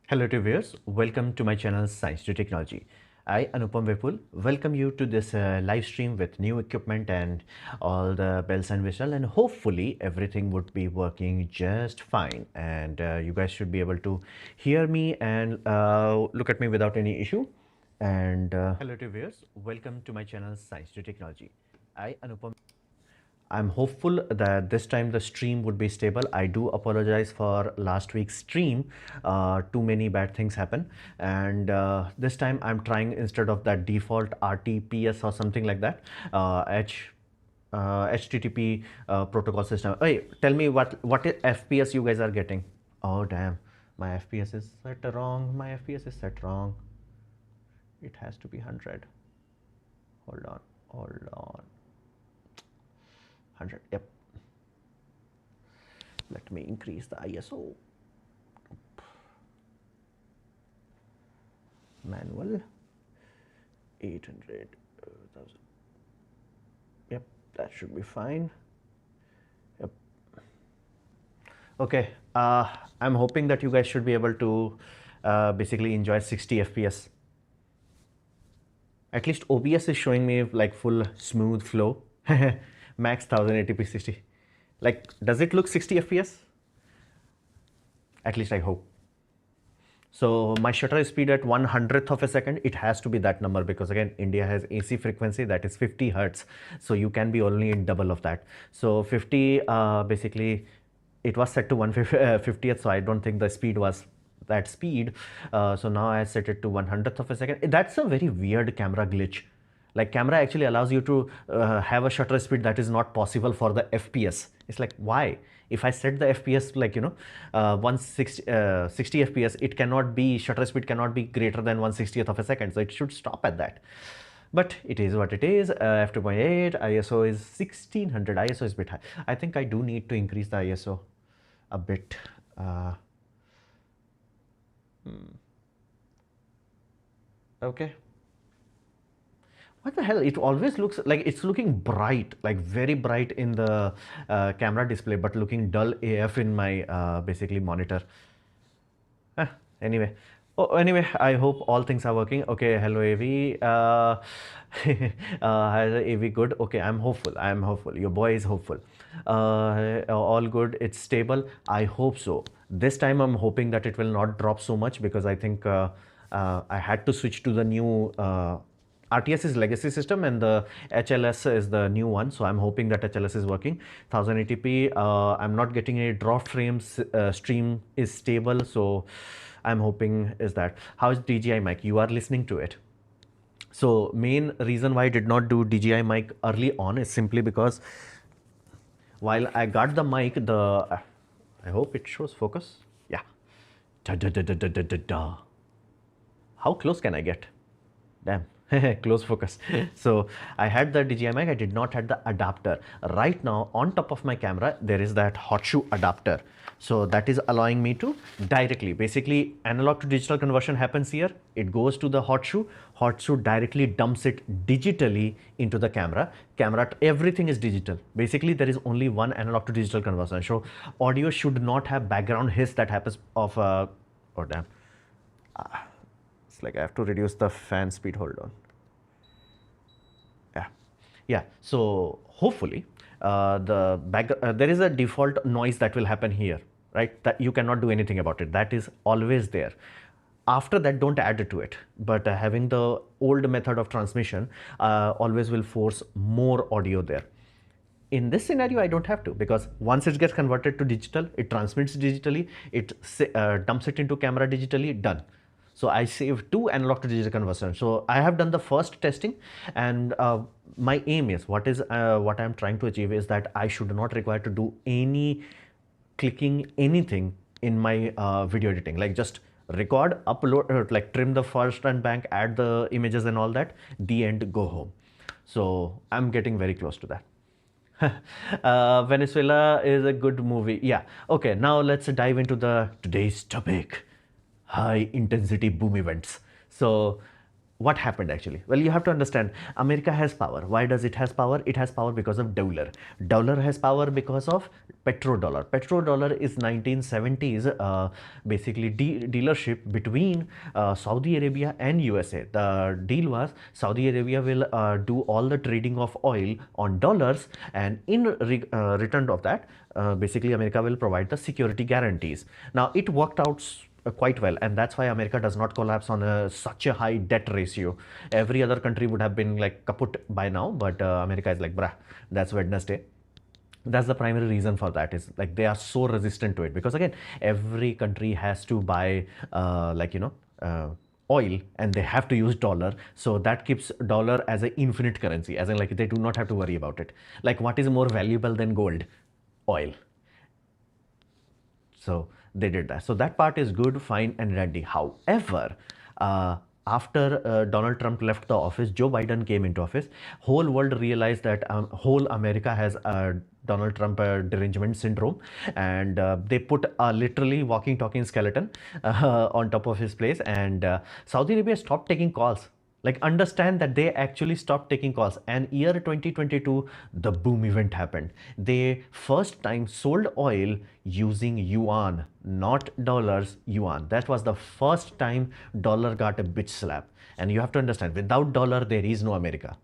Hello to viewers, welcome to my channel Science to Technology. I, Anupam Vipul, welcome you to this live stream with new equipment and all the bells and whistles, and hopefully everything would be working just fine and you guys should be able to hear me and look at me without any issue. And hello to viewers, welcome to my channel Science to Technology. I, Anupam. I'm hopeful that this time the stream would be stable. I do apologize for last week's stream. Too many bad things happen. And this time I'm trying, instead of that default RTPS or something like that, HTTP protocol system. Hey, tell me what FPS you guys are getting. Oh damn, my FPS is set wrong. My FPS is set wrong. It has to be 100. Hold on, hold on. 100, yep. Let me increase the ISO. Manual 800,000. Yep, that should be fine. Yep. Okay, I'm hoping that you guys should be able to basically enjoy 60 FPS. At least OBS is showing me like full smooth flow. Max 1080p 60. Like, does it look 60 FPS? At least I hope. So my shutter speed at 1/100th of a second, it has to be that number, because again, India has AC frequency that is 50 Hertz. So you can be only in double of that. So 50, basically, it was set to 150th. So I don't think the speed was that speed. So now I set it to 1/100th of a second. That's a very weird camera glitch. Like, camera actually allows you to have a shutter speed that is not possible for the FPS. It's like, why? If I set the FPS like 60 FPS, it cannot be, shutter speed cannot be greater than 1/60th of a second. So it should stop at that. But it is what it is. f2.8, ISO is 1600. ISO is a bit high. I think I do need to increase the ISO a bit. Okay. What the hell? It always looks like it's looking bright, like very bright in the camera display, but looking dull AF in my basically monitor. Anyway. Oh, anyway, I hope all things are working. Okay, hello AV. AV good. Okay, I'm hopeful. I'm hopeful. Your boy is hopeful. All good. It's stable. I hope so. This time I'm hoping that it will not drop so much, because I think I had to switch to the new RTS is legacy system and the HLS is the new one. So I'm hoping that HLS is working. 1080p. I'm not getting any drop frames. Stream is stable. So I'm hoping is that. How is DJI mic? You are listening to it. So main reason why I did not do DJI mic early on is simply because while I got the mic, I hope it shows focus. Yeah. Da, da, da, da, da, da, da, da. How close can I get? Damn. Close focus. So I had the DJI mic, I did not have the adapter. Right now on top of my camera there is that hot shoe adapter. So that is allowing me to directly, basically analog to digital conversion happens here. It goes to the hot shoe directly dumps it digitally into the camera. Everything is digital. Basically there is only one analog to digital conversion. So audio should not have background hiss that happens of oh damn. It's like I have to reduce the fan speed. Hold on. Yeah, so hopefully there is a default noise that will happen here, right? That you cannot do anything about it. That is always there. After that, don't add it to it. But having the old method of transmission always will force more audio there. In this scenario, I don't have to, because once it gets converted to digital, it transmits digitally, it dumps it into camera digitally, done. So I saved 2 analog to digital conversion. So I have done the first testing, and my aim is what I'm trying to achieve is that I should not require to do any clicking anything in my video editing, like just record, upload, like trim the first and bank, add the images and all that, the end, go home. So I'm getting very close to that. Venezuela is a good movie. Yeah. Okay, now let's dive into today's topic. High intensity boom events. So what happened actually? Well, you have to understand, America has power. Why does it has power? It has power because of dollar. Dollar has power because of petrodollar. Petrodollar is 1970s basically dealership between Saudi Arabia and USA. The deal was Saudi Arabia will do all the trading of oil on dollars, and in return of that, basically America will provide the security guarantees. Now it worked out quite well, and that's why America does not collapse on such a high debt ratio. Every other country would have been like kaput by now, but America is like, bruh, that's Wednesday. That's the primary reason for that, is like they are so resistant to it, because again, every country has to buy oil, and they have to use dollar, so that keeps dollar as an infinite currency, as in like they do not have to worry about it. Like, what is more valuable than gold? Oil. So they did that. So that part is good, fine, and dandy. However, after Donald Trump left the office, Joe Biden came into office. Whole world realized that whole America has Donald Trump derangement syndrome, and they put a literally walking, talking skeleton on top of his place. And Saudi Arabia stopped taking calls. Like, understand that they actually stopped taking calls. And year 2022, the boom event happened. They first time sold oil using yuan, not dollars, yuan. That was the first time dollar got a bitch slap. And you have to understand, without dollar, there is no America.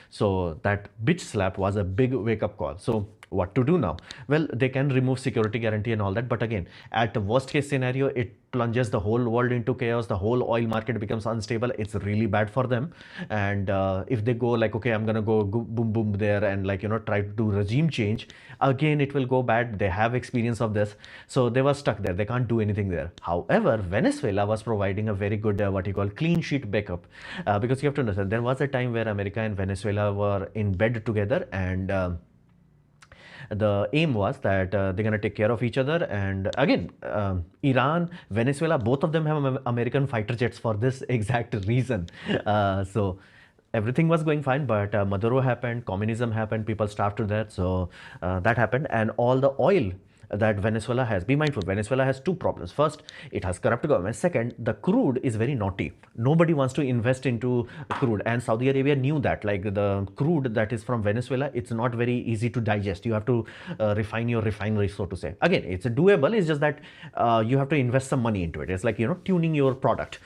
So that bitch slap was a big wake up call. So what to do now? Well, they can remove security guarantee and all that, but again, at the worst case scenario, it plunges the whole world into chaos. The whole oil market becomes unstable. It's really bad for them. And if they go like, okay, I'm gonna go boom boom there, and like, try to do regime change, again it will go bad. They have experience of this, so they were stuck there. They can't do anything there. However, Venezuela was providing a very good what you call clean sheet backup, because you have to understand, there was a time where America and Venezuela were in bed together, and the aim was that they're going to take care of each other. And again, Iran, Venezuela, both of them have American fighter jets for this exact reason. So everything was going fine, but Maduro happened, communism happened, people starved to death. So that happened, and all the oil that Venezuela has, be mindful, Venezuela has two problems. First, it has corrupt government. Second, the crude is very naughty. Nobody wants to invest into crude, and Saudi Arabia knew that. Like, the crude that is from Venezuela, it's not very easy to digest. You have to refine your refinery, so to say. Again, it's doable. It's just that you have to invest some money into it. It's like, tuning your product,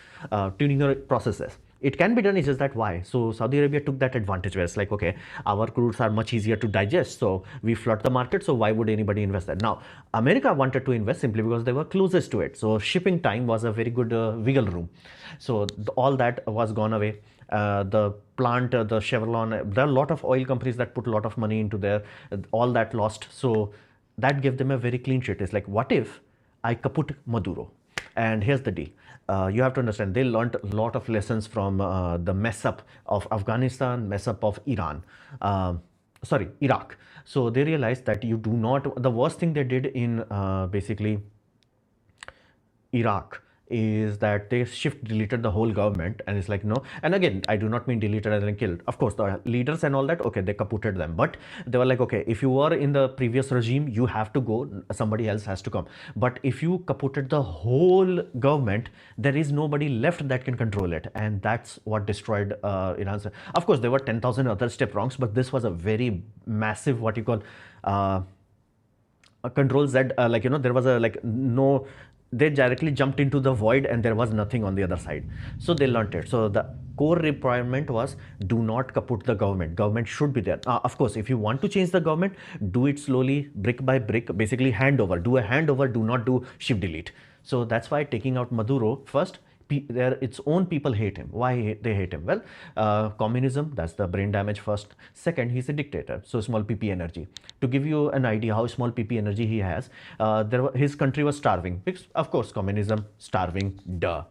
tuning your processes. It can be done, it's just that why? So Saudi Arabia took that advantage, where it's like, okay, our crudes are much easier to digest, so we flood the market, so why would anybody invest that? Now, America wanted to invest simply because they were closest to it. So shipping time was a very good wiggle room. So all that was gone away. The plant, the Chevron, there are a lot of oil companies that put a lot of money into there, all that lost. So that gave them a very clean sheet. It's like, what if I kaput Maduro? And here's the deal. You have to understand, they learned a lot of lessons from the mess up of Afghanistan, mess up of Iran, Iraq. So they realized that you do not, the worst thing they did in basically Iraq is that they deleted the whole government, and it's like, no. And again, I do not mean deleted as in killed. Of course, the leaders and all that, okay, they kaputted them, but they were like, okay, if you were in the previous regime, you have to go, somebody else has to come. But if you kaputted the whole government, there is nobody left that can control it, and that's what destroyed Iran. Of course, there were 10,000 other step wrongs, but this was a very massive, what you call control Z, there was a no, they directly jumped into the void and there was nothing on the other side. So they learned it. So the core requirement was, do not kaput the government. Government should be there. Of course, if you want to change the government, do it slowly, brick by brick, basically handover. Do a handover, do not do shift delete. So that's why taking out Maduro first, its own people hate him. Why they hate him? Well, communism, that's the brain damage first. Second, he's a dictator, so small PP energy. To give you an idea how small PP energy he has, his country was starving. Because, of course, communism, starving, duh.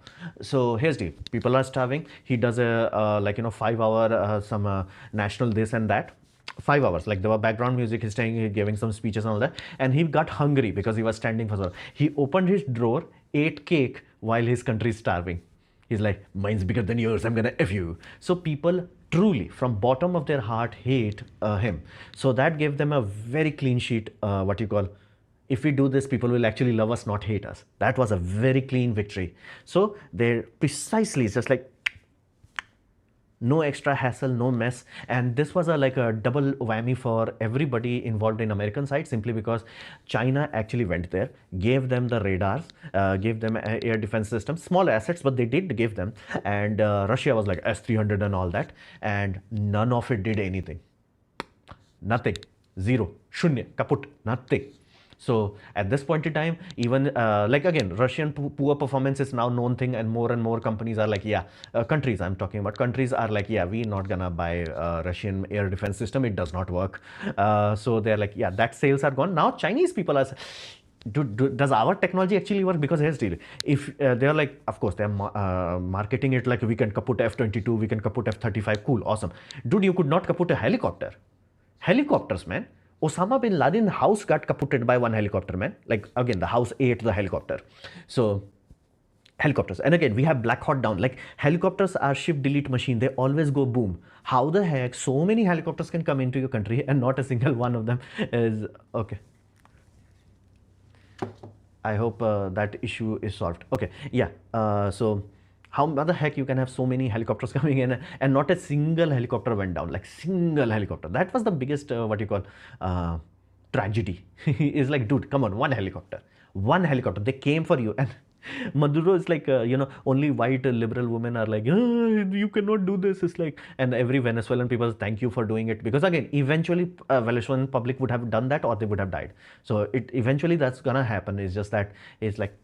So here's the people are starving. He does a 5-hour some national this and that. 5 hours, like there were background music, he's giving some speeches and all that, and he got hungry because he was standing for so long. He opened his drawer, ate cake while his country is starving. He's like, mine's bigger than yours, I'm gonna F you. So people truly, from bottom of their heart, hate him. So that gave them a very clean sheet, what you call, if we do this, people will actually love us, not hate us. That was a very clean victory. So they're precisely, it's just like, No extra hassle, no mess. And this was a like a double whammy for everybody involved in American side, simply because China actually went there, gave them the radars, gave them air defense systems, small assets, but they did give them. And Russia was like S-300 and all that, and none of it did anything. Nothing. Zero. Shunya. Kaput. Nothing. So at this point in time, even like again, Russian poor performance is now known thing, and more companies are like, yeah, countries I'm talking about, countries are like, yeah, we're not gonna buy Russian air defense system. It does not work. So they're like, yeah, that sales are gone. Now Chinese people are, does our technology actually work? Because here's the deal. If they're like, of course, they're marketing it like we can kaput F-22, we can kaput F-35. Cool, awesome. Dude, you could not kaput a helicopter. Helicopters, man. Osama bin Laden house got kaputted by one helicopter, man. Like again, the house ate the helicopter. So helicopters. And again, we have Black Hawk Down. Like helicopters are shift delete machine. They always go boom. How the heck so many helicopters can come into your country and not a single one of them is okay? I hope that issue is solved. Okay, yeah. So how the heck you can have so many helicopters coming in and not a single helicopter went down? Like single helicopter. That was the biggest what you call tragedy. Is like, dude, come on, one helicopter. One helicopter. They came for you, and Maduro is like, only white liberal women are like, you cannot do this. It's like, and every Venezuelan people, thank you for doing it. Because again, eventually Venezuelan public would have done that or they would have died. So it eventually that's gonna happen. It's just that it's like,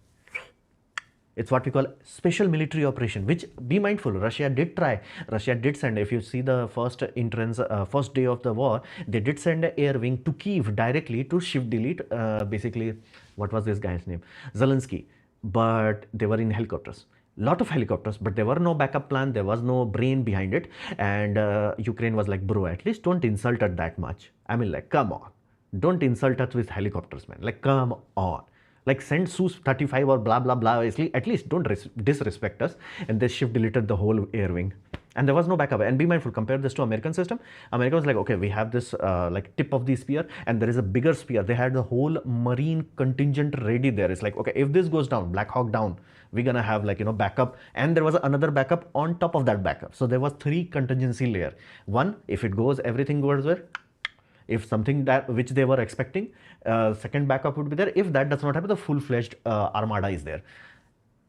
it's what we call special military operation, which be mindful, Russia did try. Russia did send, if you see the first entrance, first day of the war, they did send an air wing to Kiev directly to shift delete, basically, what was this guy's name? Zelensky. But they were in helicopters. Lot of helicopters, but there were no backup plan. There was no brain behind it. And Ukraine was like, bro, at least don't insult us that much. I mean, like, come on. Don't insult us with helicopters, man. Like, come on. Like send Su-35 or blah, blah, blah. At least don't disrespect us. And they shift deleted the whole air wing. And there was no backup. And be mindful, compare this to American system. America was like, okay, we have this like tip of the spear and there is a bigger spear. They had the whole marine contingent ready there. It's like, okay, if this goes down, Black Hawk down, we're gonna have like, backup. And there was another backup on top of that backup. So there was 3 contingency layer. One, if it goes, everything goes well. If something that which they were expecting, second backup would be there. If that does not happen, the full-fledged armada is there.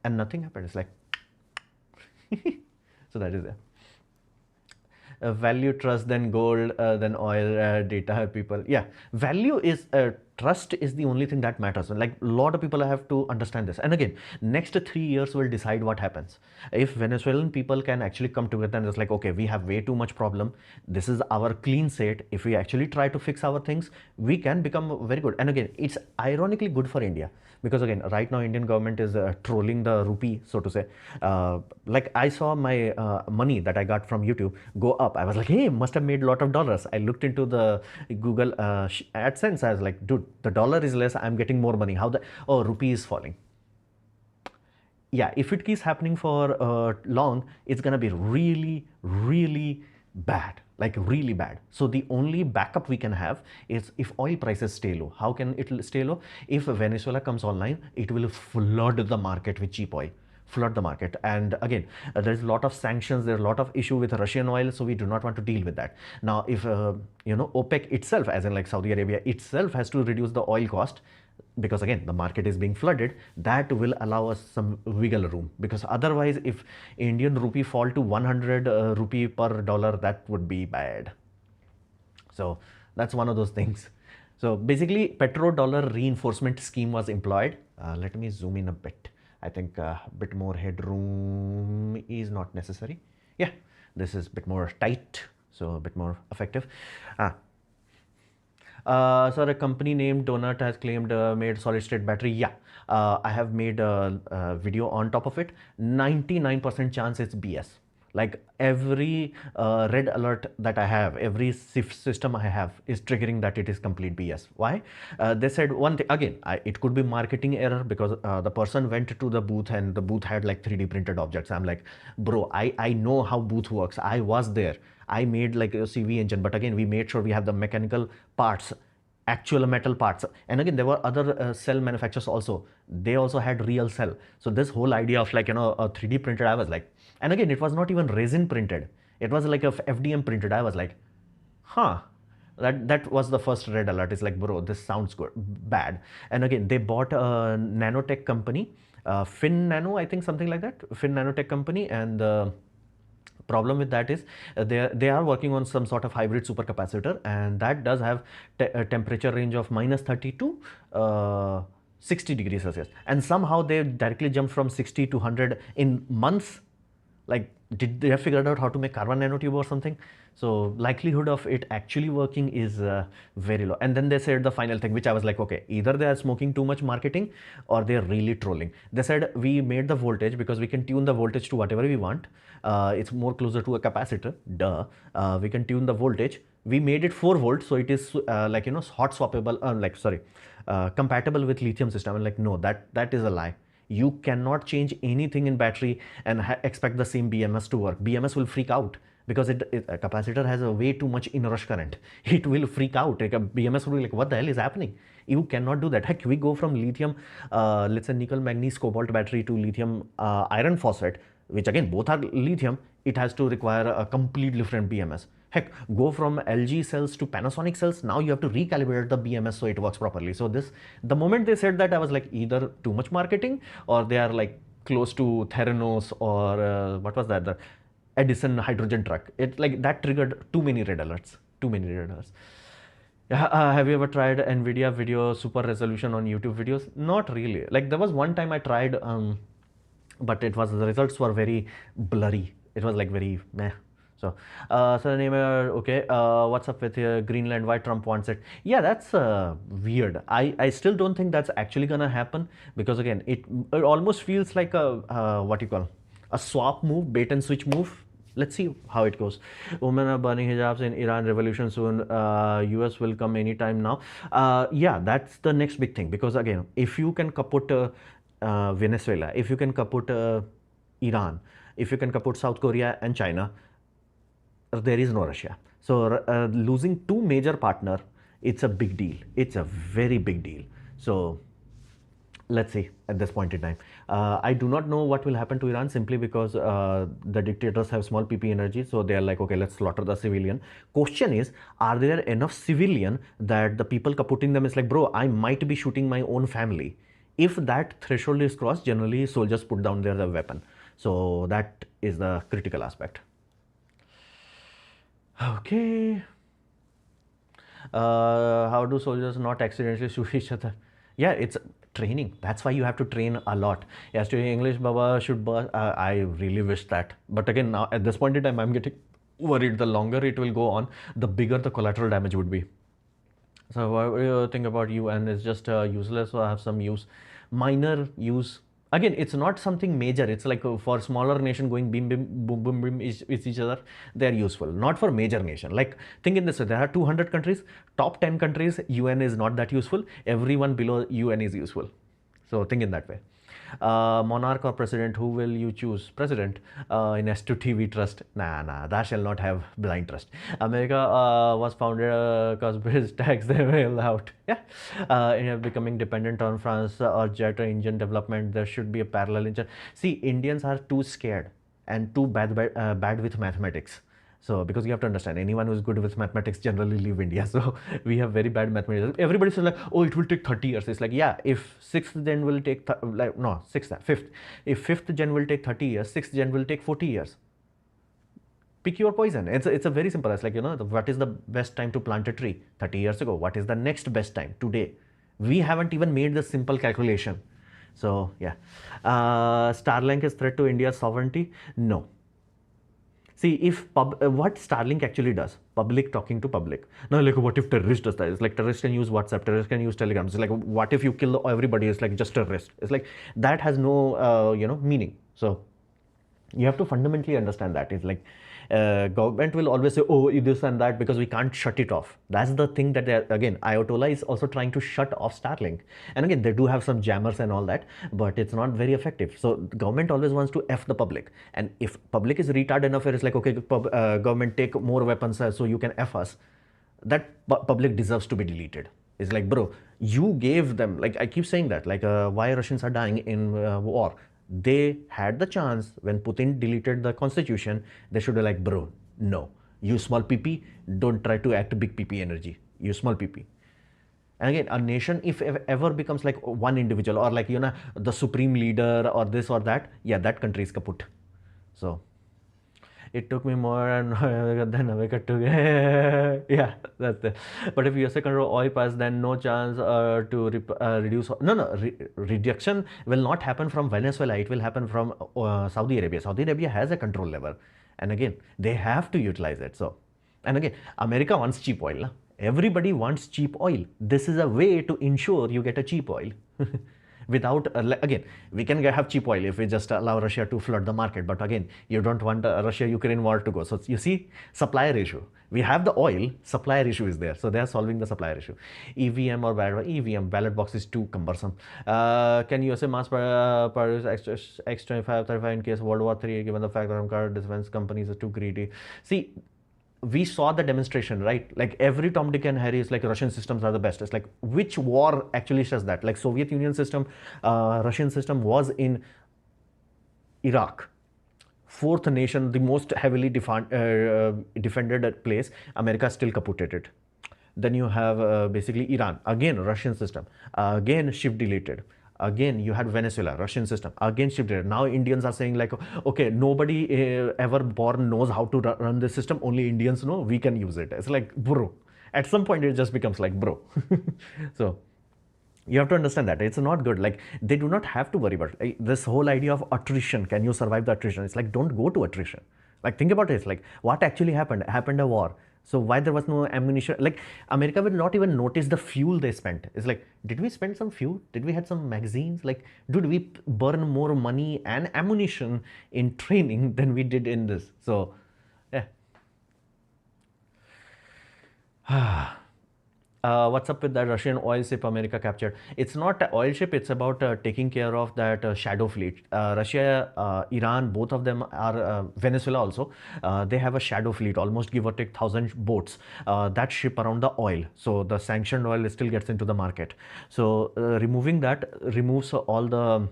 And nothing happened. It's like, so that is there. Value, trust, then gold, then oil, data, people. Yeah, value is trust is the only thing that matters. Like a lot of people have to understand this. And again, next 3 years will decide what happens. If Venezuelan people can actually come together and it's like, okay, we have way too much problem. This is our clean slate. If we actually try to fix our things, we can become very good. And again, it's ironically good for India. Because again, right now Indian government is trolling the rupee, so to say. Like I saw my money that I got from YouTube go up. I was like, hey, must have made a lot of dollars. I looked into the Google AdSense. I was like, dude, the dollar is less. I'm getting more money. How the, oh, rupee is falling. Yeah, if it keeps happening for long, it's going to be really, really bad. Like really bad. So the only backup we can have is if oil prices stay low. How can it stay low? If Venezuela comes online, it will flood the market with cheap oil. Flood the market. And again, there's a lot of sanctions, there's a lot of issue with Russian oil, so we do not want to deal with that. Now, if OPEC itself, as in like Saudi Arabia itself, has to reduce the oil cost, because again the market is being flooded, that will allow us some wiggle room. Because otherwise, if Indian rupee fall to 100 rupee per dollar, that would be bad. So that's one of those things. So basically, petrodollar reinforcement scheme was employed. Let me zoom in a bit. I think a bit more headroom is not necessary. Yeah, this is a bit more tight, so a bit more effective. So a company named Donut has claimed made solid state battery. Yeah, I have made a video on top of it. 99% chance it's BS. Like every red alert that I have, every system I have is triggering that it is complete BS. Why? They said one thing, again, it could be marketing error, because the person went to the booth and the booth had like 3D printed objects. I'm like, bro, I know how booth works. I was there. I made like a CV engine, but again, we made sure we have the mechanical parts, actual metal parts. And again, there were other cell manufacturers also. They also had real cell. So this whole idea of like, a 3D printed, I was like, and again, it was not even resin printed. It was like a FDM printed. I was like, huh. That was the first red alert. It's like, bro, this sounds good, bad. And again, they bought a nanotech company, Fin Nano, I think, something like that, Fin Nanotech company, and problem with that is they are working on some sort of hybrid supercapacitor, and that does have a temperature range of -30 to 60 degrees Celsius, and somehow they directly jumped from 60 to 100 in months. Like, did they have figured out how to make carbon nanotube or something? So likelihood of it actually working is very low. And then they said the final thing, which I was like, okay, either they are smoking too much marketing or they're really trolling. They said, we made the voltage because we can tune the voltage to whatever we want. It's more closer to a capacitor, duh. We can tune the voltage. We made it 4 volts, so it is like, hot swappable, compatible with lithium system. And like, no, that is a lie. You cannot change anything in battery and expect the same BMS to work. BMS will freak out because a capacitor has a way too much inrush current. It will freak out. Like a BMS will be like, what the hell is happening? You cannot do that. Heck, we go from lithium, let's say nickel, manganese, cobalt battery to lithium iron phosphate, which again, both are lithium. It has to require a complete different BMS. Heck, go from LG cells to Panasonic cells. Now you have to recalibrate the BMS so it works properly. So the moment they said that, I was like, either too much marketing or they are like close to Theranos or what was that? The Edison hydrogen truck. It like that triggered too many red alerts. Too many red alerts. Yeah, have you ever tried NVIDIA video super resolution on YouTube videos? Not really. Like there was one time I tried, but the results were very blurry. It was like very meh. So, okay, what's up with Greenland? Why Trump wants it? Yeah, that's weird. I still don't think that's actually gonna happen because again, it almost feels like a what you call a swap move, bait and switch move. Let's see how it goes. Women are burning hijabs in Iran revolution soon. US will come anytime now. Yeah, that's the next big thing because again, if you can kaput Venezuela, if you can kaput Iran, if you can kaput South Korea and China, there is no Russia. So losing 2 major partner, it's a big deal. It's a very big deal. So let's see at this point in time. I do not know what will happen to Iran simply because the dictators have small PP energy. So they are like, okay, let's slaughter the civilian. Question is, are there enough civilian that the people kaputting them is like, bro, I might be shooting my own family. If that threshold is crossed, generally soldiers put down their weapon. So that is the critical aspect. Okay. How do soldiers not accidentally shoot each other? Yeah, it's training. That's why you have to train a lot. Yes, to English, Baba should burst. I really wish that. But again, now at this point in time, I'm getting worried. The longer it will go on, the bigger the collateral damage would be. So what do you think about UN? It's just useless or have some use? Minor use. Again, it's not something major. It's like for smaller nation going bim bim boom boom bim with each other, they're useful. Not for major nation. Like think in this way, there are 200 countries, top 10 countries, UN is not that useful. Everyone below UN is useful. So think in that way. Monarch or president, who will you choose? President. In S2T we trust. Nah, that shall not have blind trust. America was founded because British tax they bail out. Yeah. India becoming dependent on France or jet engine development. There should be a parallel engine. See, Indians are too scared and too bad with mathematics. So, because you have to understand, anyone who's good with mathematics generally leave India. So, we have very bad mathematics. Everybody says like, oh, it will take 30 years. It's like, yeah, if 6th gen will take, like, no, 6th, 5th. If 5th gen will take 30 years, 6th gen will take 40 years. Pick your poison. It's a very simple. It's like, what is the best time to plant a tree? 30 years ago. What is the next best time? Today. We haven't even made the simple calculation. So, yeah. Starlink is threat to India's sovereignty? No. See, if what Starlink actually does, public talking to public. Now, like, what if terrorist does that? It's like terrorists can use WhatsApp, terrorists can use Telegram. It's like, what if you kill everybody? It's like just terrorist. It's like that has no, meaning. So you have to fundamentally understand that. It's like government will always say, oh, this and that because we can't shut it off. That's the thing that again, Ayatollah is also trying to shut off Starlink. And again, they do have some jammers and all that, but it's not very effective. So government always wants to F the public. And if public is retarded enough, it's like, okay, government take more weapons so you can F us. That public deserves to be deleted. It's like, bro, you gave them, like I keep saying that, like why Russians are dying in war. They had the chance when Putin deleted the constitution. They should have like, bro, No. You small PP, don't try to act big PP energy. You small PP. And again, a nation, if ever becomes like one individual or like, the supreme leader or this or that, yeah, that country is kaput. So it took me more and then I got to yeah, that's it. But if USA control oil price, then no chance reduce. Reduction will not happen from Venezuela. It will happen from Saudi Arabia. Saudi Arabia has a control lever, and again they have to utilize it. So, and again, America wants cheap oil. Na? Everybody wants cheap oil. This is a way to ensure you get a cheap oil. Without again, we can have cheap oil if we just allow Russia to flood the market, but again, you don't want Russia-Ukraine war to go. So you see, supplier issue. We have the oil, supplier issue is there, so they are solving the supplier issue. EVM or ballot box is too cumbersome. Can USA mass produce X-25 35 in case World War III, given the fact that current defense companies are too greedy? See, we saw the demonstration, right? Like every Tom, Dick and Harry is like Russian systems are the best. It's like, which war actually says that? Like Soviet Union system, Russian system was in Iraq. Fourth nation, the most heavily defended place. America still caputed it. Then you have basically Iran, again Russian system, again shift deleted. Again, you had Venezuela, Russian system, again shift deleted. Now Indians are saying like, okay, nobody ever born knows how to run this system, only Indians know, we can use it. It's like, bro, at some point it just becomes like, bro. So you have to understand that it's not good. Like they do not have to worry about it. This whole idea of attrition. Can you survive the attrition? It's like, don't go to attrition. Like think about it. It's like what actually happened? Happened a war. So why there was no ammunition? Like America will not even notice the fuel they spent. It's like, did we spend some fuel? Did we had some magazines? Like, did we burn more money and ammunition in training than we did in this? So, yeah. What's up with that Russian oil ship America captured? It's not an oil ship, it's about taking care of that shadow fleet. Russia, Iran, both of them are, Venezuela also, they have a shadow fleet, almost give or take 1,000 boats that ship around the oil. So the sanctioned oil still gets into the market. So removing that removes all the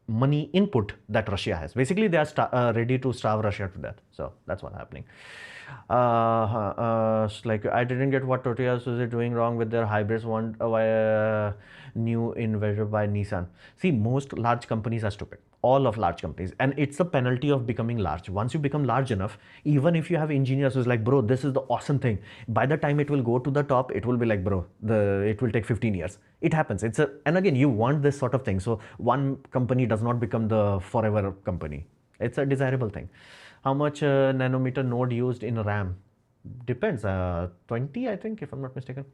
money input that Russia has. Basically, they are ready to starve Russia to death. So that's what's happening. Like I didn't get what Toyota is doing wrong with their hybrids. Want new inventor by Nissan. See, most large companies are stupid. All of large companies, and it's a penalty of becoming large. Once you become large enough, even if you have engineers who's like, bro, this is the awesome thing. By the time it will go to the top, it will be like, bro, it will take 15 years. It happens. And again, you want this sort of thing. So one company does not become the forever company. It's a desirable thing. How much nanometer node used in RAM? Depends. 20, I think, if I'm not mistaken.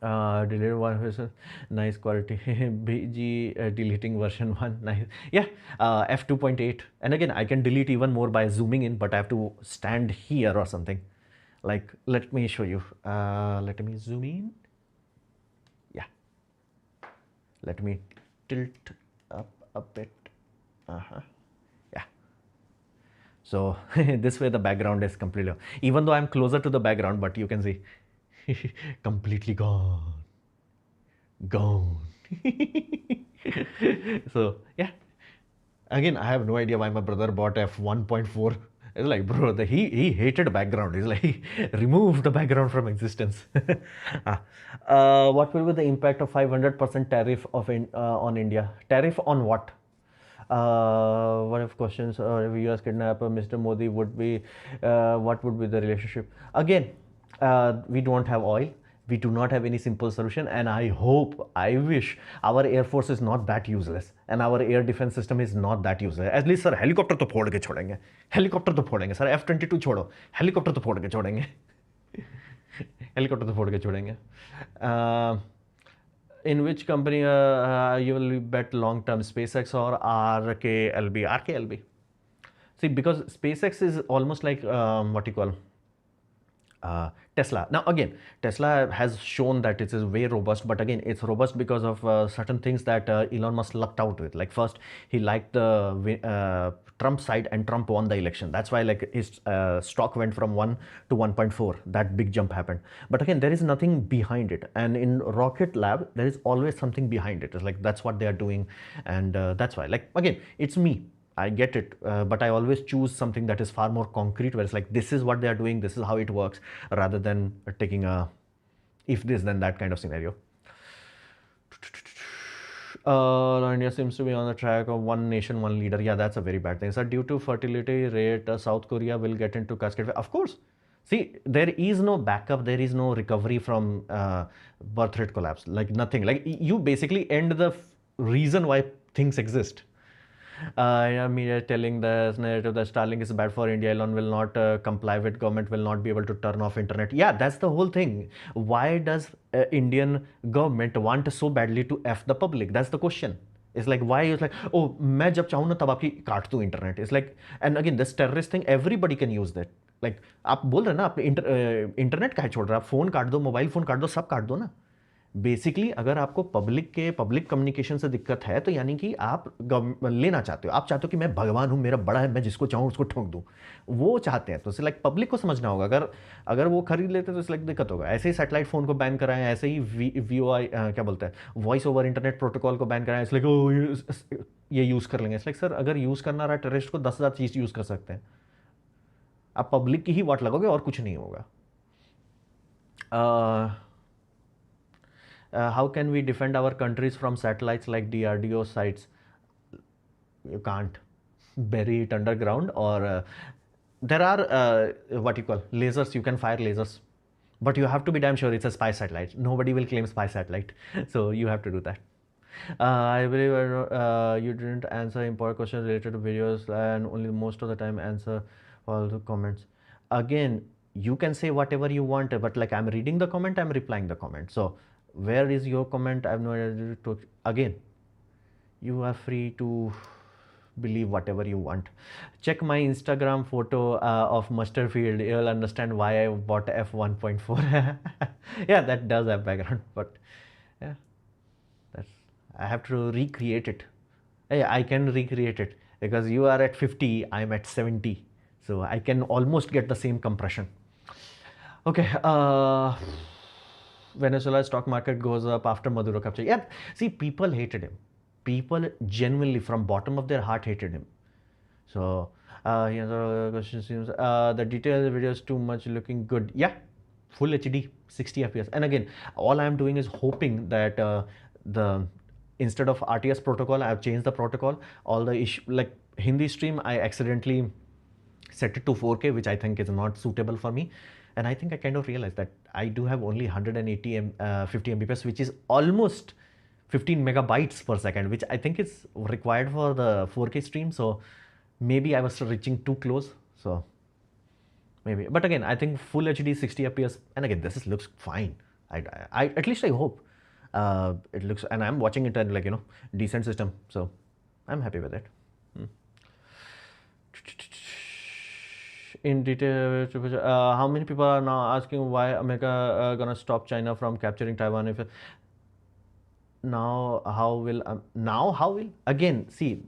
Deleted one version, nice quality. BG deleting version 1, nice. Yeah, f2.8. And again, I can delete even more by zooming in, but I have to stand here or something. Like, let me show you. Let me zoom in. Yeah. Let me tilt up a bit. Yeah. So this way the background is completely, even though I'm closer to the background, but you can see completely gone. So yeah, again, I have no idea why my brother bought f1.4. It's like, bro, he hated background. He's like, remove the background from existence. What will be the impact of 500% tariff on India? Tariff on what? What if questions if US kidnapper Mr. Modi would be, what would be the relationship? Again, we don't have oil. We do not have any simple solution, and I wish our air force is not that useless and our air defense system is not that useless. At least, sir, helicopter to phod ke chhodenge. Helicopter to phodenge. Sir, F-22 chodo. Helicopter to phod ke chhodenge. Helicopter to phod ke chhodenge. In which company you will bet long term, SpaceX or RKLB? RKLB. See, because SpaceX is almost like what you call Tesla. Now again, Tesla has shown that it is way robust, but again, it's robust because of certain things that Elon Musk lucked out with. Like first, he liked the Trump side, and Trump won the election. That's why like his stock went from 1 to 1.4. That big jump happened. But again, there is nothing behind it. And in Rocket Lab, there is always something behind it. It's like that's what they are doing, and that's why. Like again, it's me. I get it, but I always choose something that is far more concrete, where it's like, this is what they are doing, this is how it works, rather than taking a if this then that kind of scenario. India seems to be on the track of one nation, one leader. Yeah, that's a very bad thing. So, due to fertility rate, South Korea will get into cascade. Of course. See, there is no backup, there is no recovery from birth rate collapse. Like nothing. Like you basically end the reason why things exist. Media telling the narrative that Starlink is bad for India, Elon will not comply with, government will not be able to turn off internet. Yeah, that's the whole thing. Why does Indian government want so badly to F the public? That's the question. It's like, why? It's like, oh, मैं जब चाहूँ ना तब आपकी काट दूँ internet. It's like, and again, this terrorist thing, everybody can use that. Like, आप बोल रहे हैं ना, आप इंटरनेट काहे छोड़ रहे हैं? आप फोन काट दो, मोबाइल फोन काट दो, सब काट दो ना. बेसिकली अगर आपको पब्लिक कम्युनिकेशन से दिक्कत है, तो यानी कि आप लेना चाहते हो, आप चाहते हो कि मैं भगवान हूँ, मेरा बड़ा है, मैं जिसको चाहूँ उसको ठोक दूँ, वो चाहते हैं. तो इसे लाइक पब्लिक को समझना होगा. अगर वो खरीद लेते तो इसे लाइक दिक्कत होगा. ऐसे ही सैटेलाइट फ़ोन को बैन कराएं, ऐसे ही VOI क्या बोलते हैं, वॉइस ओवर इंटरनेट प्रोटोकॉल को बैन कराएं. इसलिए ओ ये यूज़ कर लेंगे. इस लाइक सर, अगर यूज़ करना रहा टेररिस्ट को 10,000 चीज़ यूज़ कर सकते हैं. आप पब्लिक की ही वाट लगोगे और कुछ नहीं होगा. How can we defend our countries from satellites like DRDO sites? You can't. Bury it underground, or there are what you call lasers. You can fire lasers, but you have to be damn sure it's a spy satellite. Nobody will claim spy satellite, so you have to do that. I believe you didn't answer important questions related to videos, and only most of the time answer all the comments. Again, you can say whatever you want, but like I'm reading the comment, I'm replying the comment. So where is your comment? I have no idea. Again, you are free to believe whatever you want. Check my Instagram photo of mustard field. You'll understand why I bought f1.4. Yeah, that does have background, but yeah, that's, I have to recreate it. Yeah, I can recreate it because you are at 50, I'm at 70, so I can almost get the same compression. Okay. Venezuela stock market goes up after Maduro capture. Yeah, see, people hated him. People genuinely, from bottom of their heart, hated him. So, here's a question. Seems the detailed video is too much looking good. Yeah, full HD, 60 FPS. And again, all I'm doing is hoping that instead of RTS protocol, I've changed the protocol. All the issue, like Hindi stream, I accidentally set it to 4K, which I think is not suitable for me. And I think I kind of realized that I do have only 180 50 Mbps, which is almost 15 megabytes per second, which I think is required for the 4K stream. So maybe I was reaching too close. So maybe, but again, I think full HD 60 FPS, and again, this looks fine. I at least I hope it looks, and I'm watching it at like, you know, decent system. So I'm happy with it. In detail, how many people are now asking why America gonna stop China from capturing Taiwan? If now how will again, see,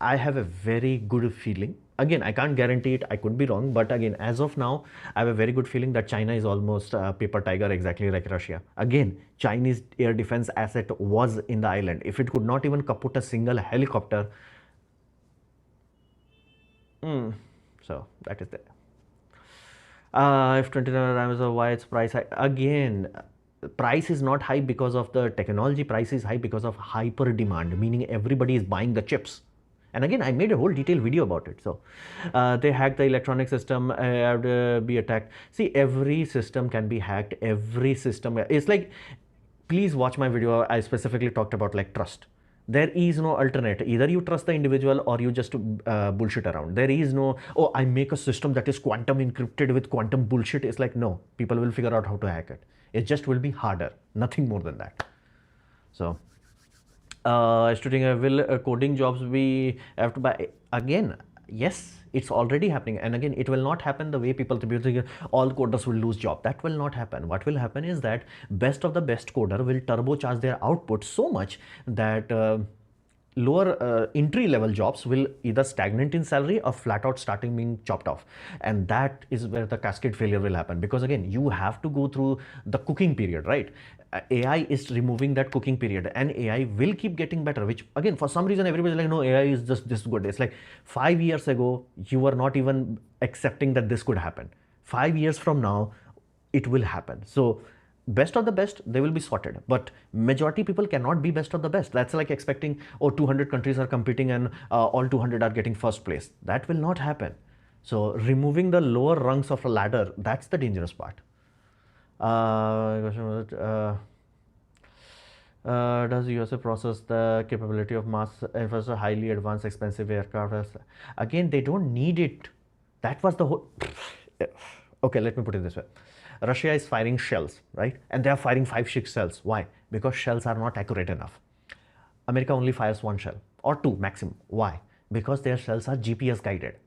I have a very good feeling. Again, I can't guarantee it, I could be wrong, but again, as of now, I have a very good feeling that China is almost a paper tiger, exactly like Russia. Again, Chinese air defense asset was in the island. If it could not even kaput a single helicopter, so that is there. If 29 RAM is why its price high? Again, price is not high because of the technology. Price is high because of hyper demand, meaning everybody is buying the chips. And again, I made a whole detailed video about it. So they hacked the electronic system, have to be attacked. See, every system can be hacked. Every system, it's like, please watch my video. I specifically talked about like trust. There is no alternate. Either you trust the individual or you just bullshit around. There is no, oh, I make a system that is quantum encrypted with quantum bullshit. It's like, no, people will figure out how to hack it. It just will be harder. Nothing more than that. So, student, will coding jobs be have to buy? Again, yes, it's already happening. And again, it will not happen the way people think all coders will lose job. That will not happen. What will happen is that best of the best coder will turbocharge their output so much that lower entry level jobs will either stagnate in salary or flat out starting being chopped off, and that is where the cascade failure will happen, because again you have to go through the cooking period, right? AI is removing that cooking period, and AI will keep getting better, which again for some reason everybody's like, no, AI is just this good. It's like 5 years ago you were not even accepting that this could happen. 5 years from now it will happen. So best of the best, they will be sorted, but majority people cannot be best of the best. That's like expecting, oh, 200 countries are competing and all 200 are getting first place. That will not happen. So removing the lower rungs of a ladder, that's the dangerous part. Question was, does USA process the capability of mass infrastructure, highly advanced, expensive aircraft? Again, they don't need it. That was the whole. Okay, let me put it this way. Russia is firing shells, right? And they are firing 5, 6 shells. Why? Because shells are not accurate enough. America only fires 1 shell or 2 maximum. Why? Because their shells are GPS guided.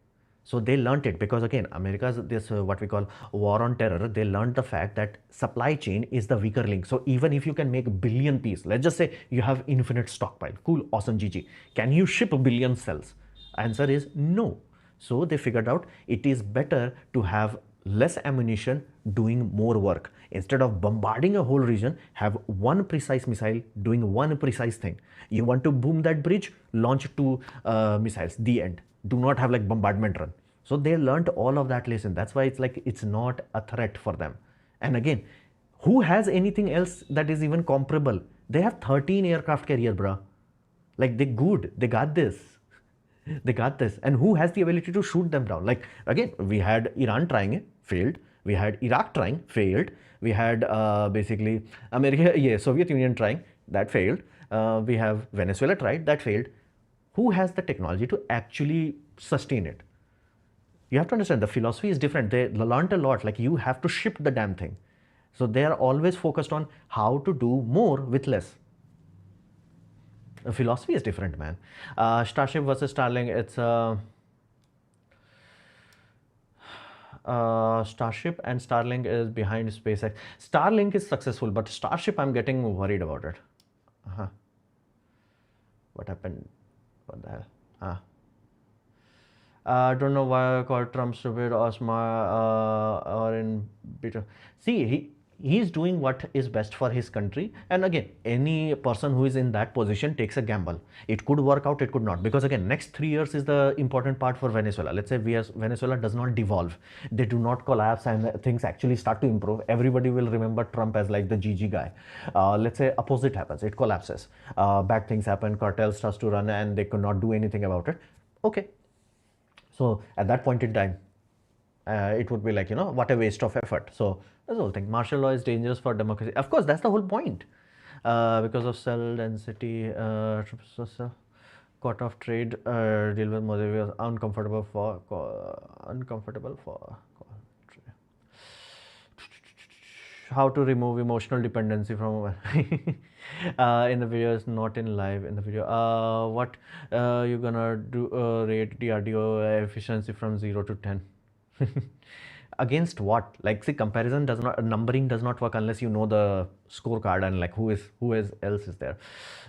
So they learned it, because again, America's this what we call war on terror. They learned the fact that supply chain is the weaker link. So even if you can make a billion pieces, let's just say you have infinite stockpile, cool, awesome, GG. Can you ship a billion cells? Answer is no. So they figured out it is better to have less ammunition doing more work. Instead of bombarding a whole region, have one precise missile doing one precise thing. You want to boom that bridge, launch 2 missiles, the end. Do not have like bombardment run. So they learned all of that lesson. That's why it's like it's not a threat for them. And again, who has anything else that is even comparable? They have 13 aircraft carrier, bruh. Like they good, they got this. They got this. And who has the ability to shoot them down? Like again, we had Iran trying it, failed. We had Iraq trying, failed. We had basically America, yeah, Soviet Union trying, that failed. We have Venezuela tried, that failed. Who has the technology to actually sustain it? You have to understand the philosophy is different. They learned a lot. Like you have to ship the damn thing. So they are always focused on how to do more with less. The philosophy is different, man. Starship versus Starlink. It's Starship and Starlink is behind SpaceX. Starlink is successful, but Starship, I'm getting worried about it. What happened? What the hell? I don't know why I called Trump stupid or smart or in bitter. See, he's doing what is best for his country. And again, any person who is in that position takes a gamble. It could work out, it could not. Because again, next 3 years is the important part for Venezuela. Let's say Venezuela does not devolve, they do not collapse, and things actually start to improve. Everybody will remember Trump as like the GG guy. Let's say opposite happens, it collapses. Bad things happen, cartel starts to run, and they could not do anything about it. Okay. So at that point in time, it would be like, what a waste of effort. So that's the whole thing. Martial law is dangerous for democracy. Of course, that's the whole point. Because of cell density, cut off trade, deal with Mozambique was uncomfortable for how to remove emotional dependency from in the video is not in live in the video. What you gonna do rate DRDO efficiency from 0 to 10? Against what? Like, see, comparison does not, numbering does not work unless you know the scorecard and like who else is there.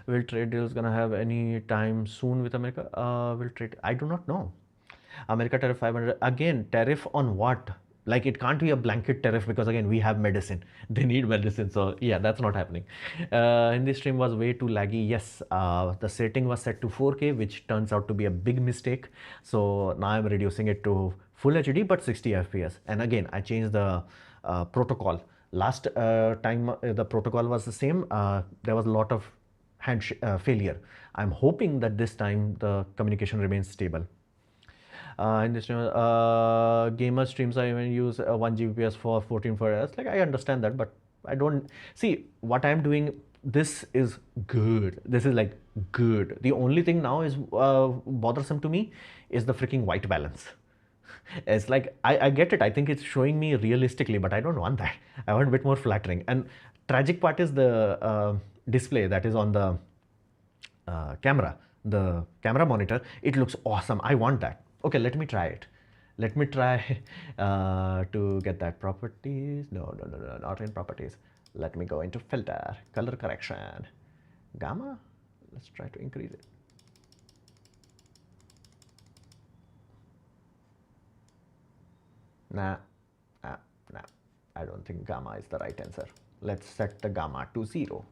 Will trade deals gonna have any time soon with America? Will trade, I do not know. America tariff 500, again, tariff on what? Like it can't be a blanket tariff, because again we have medicine, they need medicine. So yeah, that's not happening. Hindi stream was way too laggy. Yes, the setting was set to 4K, which turns out to be a big mistake. So now I'm reducing it to full HD but 60 FPS. And again, I changed the protocol. Last time the protocol was the same. There was a lot of failure. I'm hoping that this time the communication remains stable. In this gamer streams, I even use 1 Gbps for 14 for us. Like I understand that, but I don't see what I'm doing. This is good. This is like good. The only thing now is bothersome to me is the freaking white balance. It's like I get it. I think it's showing me realistically, but I don't want that. I want a bit more flattering. And tragic part is the display that is on the camera, the camera monitor. It looks awesome. I want that. Okay, let me try it. Let me try to get that properties. No, not in properties. Let me go into filter, color correction, gamma. Let's try to increase it. Nah, nah, nah. I don't think gamma is the right answer. Let's set the gamma to 0.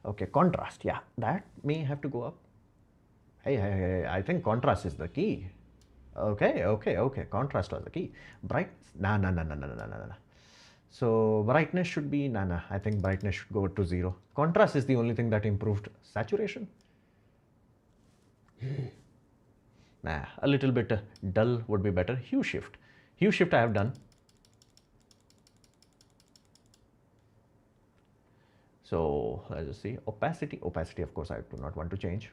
Okay, contrast. Yeah, that may have to go up. Hey, I think contrast is the key. Okay. Contrast was the key. Brightness. Nah. So brightness should be nah. I think brightness should go to 0. Contrast is the only thing that improved. Saturation. Nah, a little bit dull would be better. Hue shift. Hue shift I have done. So let's just see. Opacity. Opacity, of course, I do not want to change.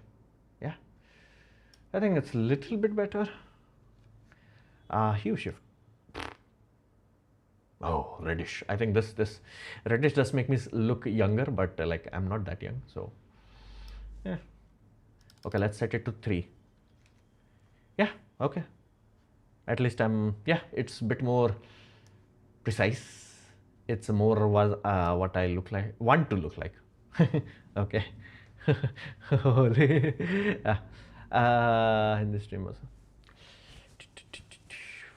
Yeah. I think it's a little bit better. Hue shift. Oh, reddish. I think this reddish does make me look younger, but like I'm not that young. So yeah. Okay, let's set it to 3. Yeah, okay. At least yeah, it's a bit more precise. It's more what I look like, want to look like. Okay. In this stream also.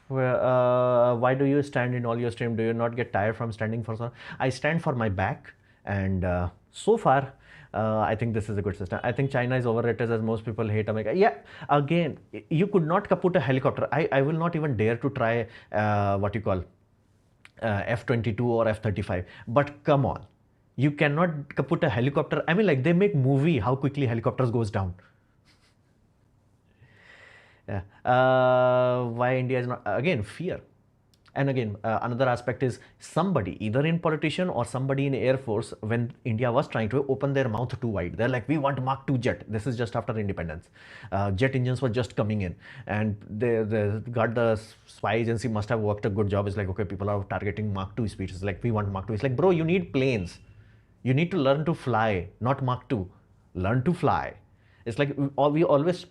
Why do you stand in all your stream? Do you not get tired from standing for so? I stand for my back, and so far, I think this is a good system. I think China is overrated, as most people hate America. Yeah, again, you could not kaput a helicopter. I will not even dare to try what you call F-22 or F-35. But come on, you cannot kaput a helicopter. I mean, like they make movie how quickly helicopters goes down. Yeah. Why India is not, again, fear. And again, another aspect is somebody, either in politician or somebody in Air Force, when India was trying to open their mouth too wide, they're like, we want Mark II jet. This is just after independence. Jet engines were just coming in, and they got the spy agency must have worked a good job. It's like, okay, people are targeting Mark II speech. It's like, we want Mark II. It's like, bro, you need planes. You need to learn to fly, not Mark II. Learn to fly. It's like we always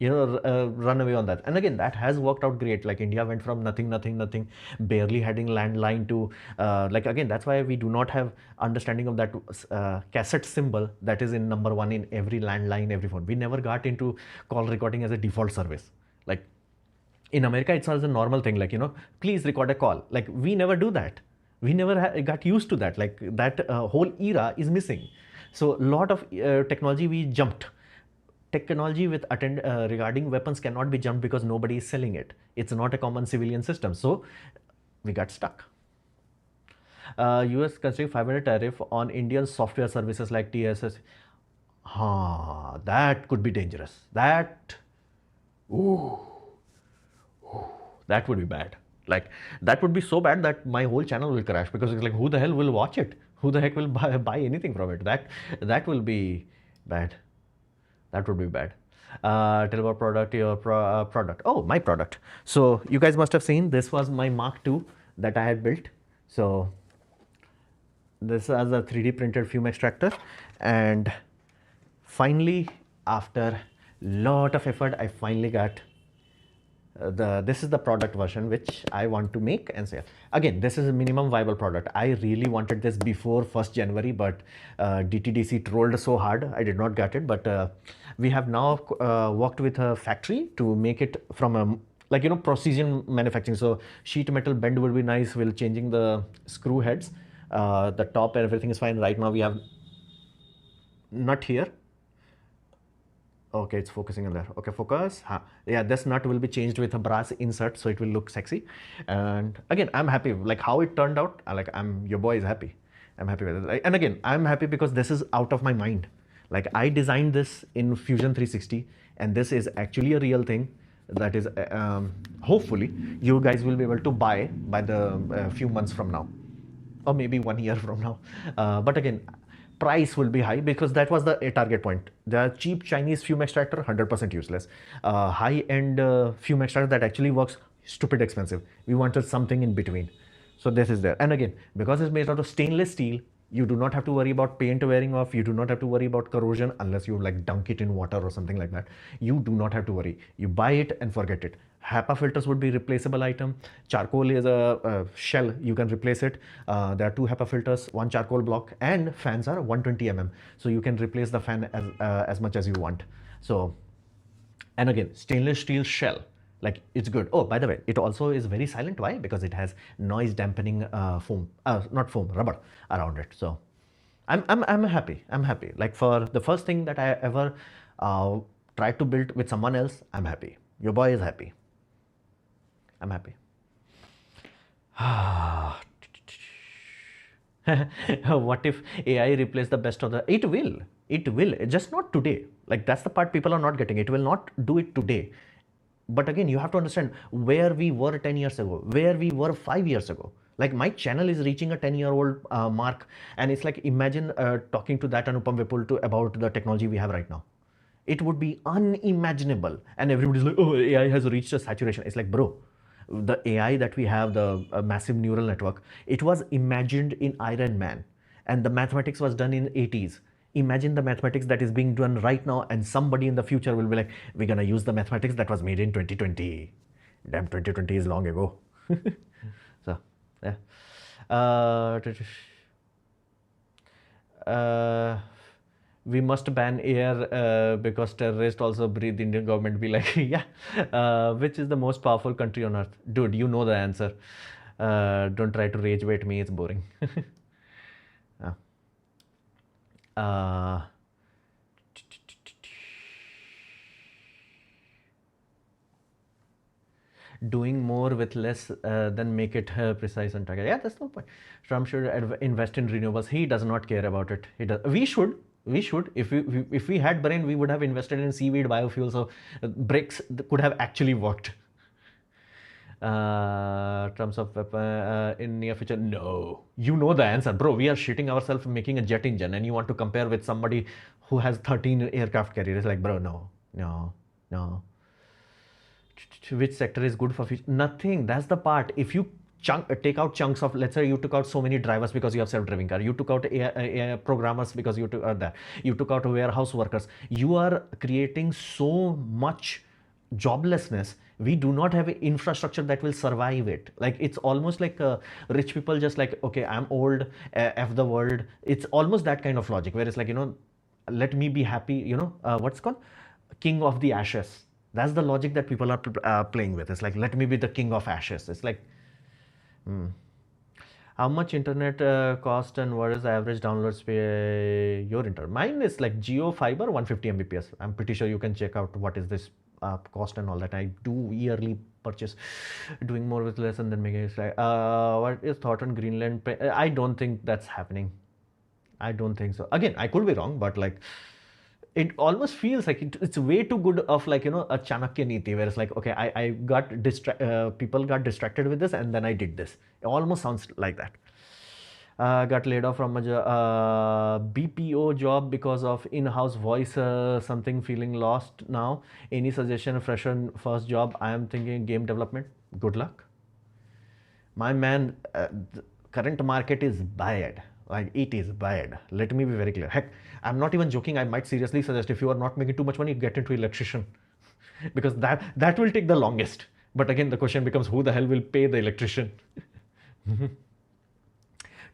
run away on that. And again, that has worked out great. Like India went from nothing, barely having landline to like, again, that's why we do not have understanding of that cassette symbol that is in number 1 in every landline, every phone. We never got into call recording as a default service. Like in America, it's as a normal thing, like, please record a call. Like we never do that. We never got used to that. Like that whole era is missing. So a lot of technology we jumped. Technology with regarding weapons cannot be jumped because nobody is selling it. It's not a common civilian system. So we got stuck. US considering 500 tariff on Indian software services like TSS. That could be dangerous. That would be bad. Like that would be so bad that my whole channel will crash, because it's like, who the hell will watch it? Who the heck will buy anything from it? That will be bad. That would be bad. Tell about product, your product. Oh, my product. So you guys must have seen, this was my Mark II that I had built. So this is a 3D printed fume extractor, and finally, after lot of effort, I finally got this is the product version which I want to make and sell. Again, this is a minimum viable product. I really wanted this before 1st January, but DTDC trolled so hard, I did not get it. But we have now worked with a factory to make it from a precision manufacturing. So sheet metal bend would be nice. We're changing the screw heads. The top and everything is fine. Right now we have nut here. Okay, it's focusing on there. Okay, focus. Yeah, this nut will be changed with a brass insert, so it will look sexy. And again, I'm happy. Like how it turned out, your boy is happy. I'm happy with it. And again, I'm happy because this is out of my mind. Like I designed this in Fusion 360, and this is actually a real thing. That is, hopefully, you guys will be able to buy by the few months from now, or maybe 1 year from now. But again, price will be high because that was the target point. The cheap Chinese fume extractor, 100% useless. High-end fume extractor that actually works, stupid expensive. We wanted something in between. So this is there. And again, because it's made out of stainless steel, you do not have to worry about paint wearing off. You do not have to worry about corrosion unless you like dunk it in water or something like that. You do not have to worry. You buy it and forget it. HEPA filters would be replaceable item. Charcoal is a shell, you can replace it. There are 2 HEPA filters, 1 charcoal block, and fans are 120 mm. So you can replace the fan as much as you want. So, and again, stainless steel shell. Like it's good. Oh, by the way, it also is very silent. Why? Because it has noise dampening foam, not foam, rubber around it. So I'm happy. I'm happy. Like for the first thing that I ever uh, tried to build with someone else, I'm happy. Your boy is happy. I'm happy. What if AI replace the best of the? It will. It will. Just not today. Like that's the part people are not getting. It will not do it today. But again, you have to understand where we were 10 years ago, where we were 5 years ago. Like my channel is reaching a 10-year-old mark, and it's like imagine talking to that Anupam Vipul to about the technology we have right now. It would be unimaginable, and everybody's like, "Oh, AI has reached a saturation." It's like, bro, the AI that we have, the massive neural network, it was imagined in Iron Man, and the mathematics was done in 80s. Imagine the mathematics that is being done right now, and somebody in the future will be like, we're gonna use the mathematics that was made in 2020. Damn, 2020 is long ago. So, yeah. Uh, we must ban air because terrorists also breathe. Indian government be like, yeah. Which is the most powerful country on earth? Dude, you know the answer. Don't try to rage bait me. It's boring. uh, doing more with less than make it precise and target. Yeah, that's no point. Trump should invest in renewables. He does not care about it. He does. We should. We should. If we had brain, we would have invested in seaweed biofuel. So bricks could have actually worked. Terms of in near future, no. You know the answer, bro. We are shitting ourselves making a jet engine, and you want to compare with somebody who has 13 aircraft carriers? Like, bro, no, no, no. Which sector is good for future? Nothing. That's the part. If you take out chunks of, let's say you took out so many drivers because you have self-driving car, you took out AI programmers because you took that, you took out warehouse workers, you are creating so much joblessness. We do not have an infrastructure that will survive it. Like it's almost like rich people just like, okay, I'm old, f the world. It's almost that kind of logic where it's like, let me be happy, what's called king of the ashes. That's the logic that people are playing with. It's like, let me be the king of ashes. It's like, how much internet cost and what is the average download speed? Your internet. Mine is like Geo Fiber 150 Mbps. I'm pretty sure you can check out what is this cost and all that. I do yearly purchase, doing more with less and then making it like, what is thought on Greenland? I don't think that's happening. I don't think so. Again, I could be wrong, but like, it almost feels like it's way too good of like, a Chanakya Niti, where it's like, okay, I got people got distracted with this and then I did this. It almost sounds like that. Got laid off from a BPO job because of in-house voice, something feeling lost now. Any suggestion, fresher first job? I am thinking game development. Good luck. My man, the current market is bad. Like it is bad. Let me be very clear. Heck, I'm not even joking. I might seriously suggest if you are not making too much money, get into electrician, because that will take the longest. But again, the question becomes, who the hell will pay the electrician?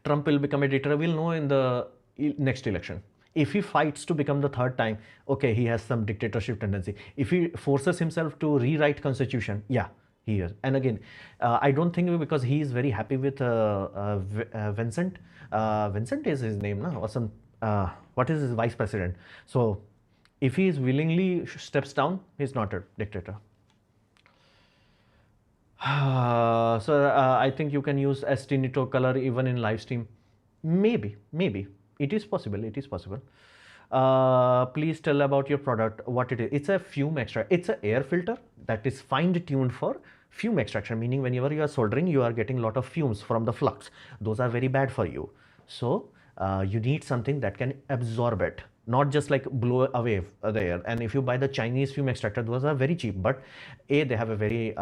Trump will become a dictator. We'll know in the next election. If he fights to become the third time, okay, he has some dictatorship tendency. If he forces himself to rewrite constitution, yeah, he is. And again, I don't think because he is very happy with Vincent. Vincent is his name, no? Or some. What is his vice president? So, if he is willingly steps down, he's not a dictator. I think you can use Estinito color even in live stream. Maybe it is possible. It is possible. Please tell about your product, what it is. It's a fume extract. It's an air filter that is fine tuned for fume extraction, meaning whenever you are soldering, you are getting a lot of fumes from the flux. Those are very bad for you. So you need something that can absorb it, not just like blow away the air. And if you buy the Chinese fume extractor, those are very cheap, but A, they have a very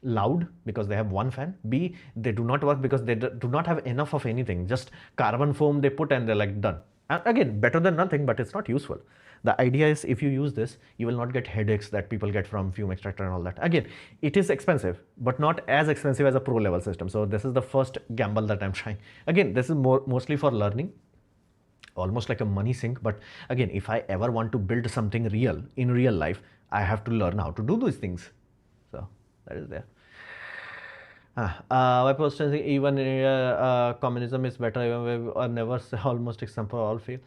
loud because they have one fan. B, they do not work because they do not have enough of anything. Just carbon foam they put and they're like done. And again, better than nothing, but it's not useful. The idea is if you use this, you will not get headaches that people get from fume extractor and all that. Again, it is expensive, but not as expensive as a pro level system. So this is the first gamble that I'm trying. Again, this is mostly for learning, almost like a money sink. But again, if I ever want to build something real in real life, I have to learn how to do these things. So. That is there. My person is even communism is better even we never say almost example all fail.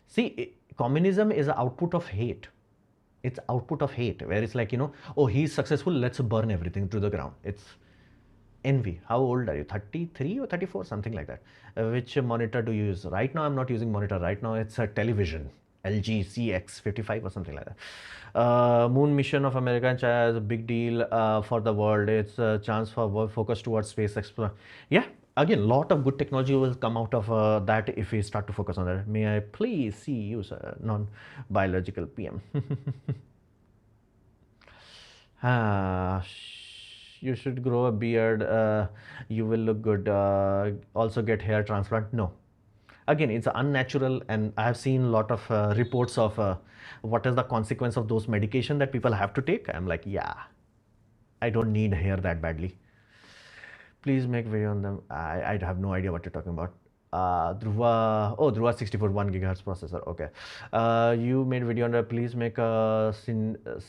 See, communism is an output of hate. It's output of hate where it's like, oh, he's successful, let's burn everything to the ground. It's envy. How old are you? 33 or 34, something like that. Which monitor do you use? Right now I'm not using monitor. Right now it's a television, LG CX55 or something like that. Moon mission of America and China is a big deal for the world. It's a chance for world focus towards space exploration. Yeah, again, lot of good technology will come out of that if we start to focus on that. May I please see you, sir? Non-biological PM. Ah, you should grow a beard. You will look good. Also get hair transplant. No. Again, it's unnatural, and I have seen a lot of reports of what is the consequence of those medication that people have to take. I'm like, yeah, I don't need hair that badly. Please make video on them. I have no idea what you're talking about. Dhruva 64 1 gigahertz processor. Okay. You made video on that. Please make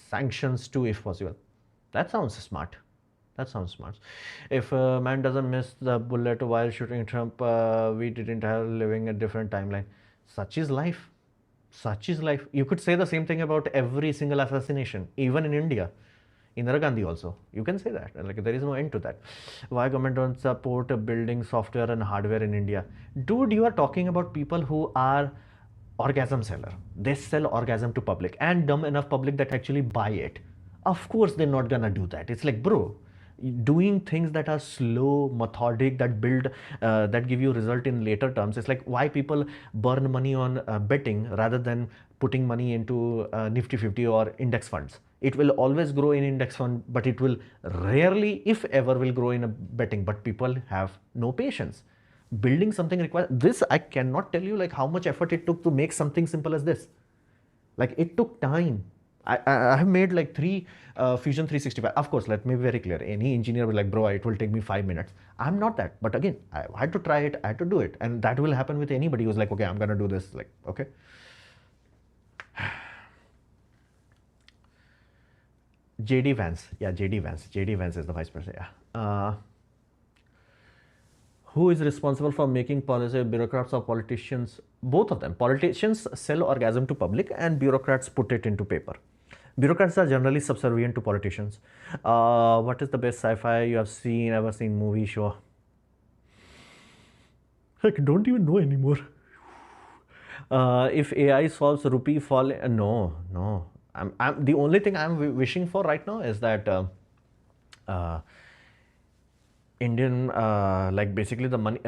sanctions too if possible. That sounds smart. That sounds smart. If a man doesn't miss the bullet while shooting Trump, we didn't have living a different timeline. Such is life. Such is life. You could say the same thing about every single assassination, even in India. Indira Gandhi also. You can say that. Like there is no end to that. Why government don't support building software and hardware in India? Dude, you are talking about people who are orgasm seller. They sell orgasm to public and dumb enough public that actually buy it. Of course they're not gonna do that. It's like, bro, doing things that are slow, methodic, that build, that give you result in later terms. It's like why people burn money on betting rather than putting money into Nifty 50 or index funds. It will always grow in index fund, but it will rarely, if ever, will grow in a betting. But people have no patience. Building something requires this. I cannot tell you like how much effort it took to make something simple as this. Like it took time. I have made like three Fusion 365. Of course, let me be very clear. Any engineer will like, bro, it will take me 5 minutes. I'm not that. But again, I had to try it. I had to do it. And that will happen with anybody who's like, okay, I'm going to do this. Like, okay. JD Vance. Yeah, JD Vance. JD Vance is the vice president. Yeah. Who is responsible for making policy? Bureaucrats or politicians? Both of them. Politicians sell orgasm to public and bureaucrats put it into paper. Bureaucrats are generally subservient to politicians. What is the best sci-fi you have seen, ever seen, movie, show? I don't even know anymore. If AI solves rupee fall, no. The only thing I'm wishing for right now is that Indian, like basically the money,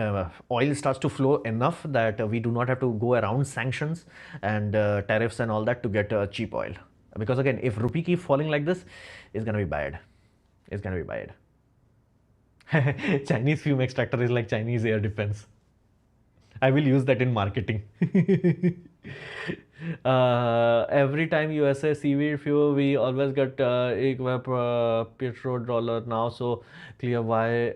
oil starts to flow enough that we do not have to go around sanctions and tariffs and all that to get cheap oil. Because again, if rupee keep falling like this, it's gonna be bad. It's gonna be bad. Chinese fume extractor is like Chinese air defense. I will use that in marketing. Every time USA seaweed fuel, we always get petrodollar now. So clear why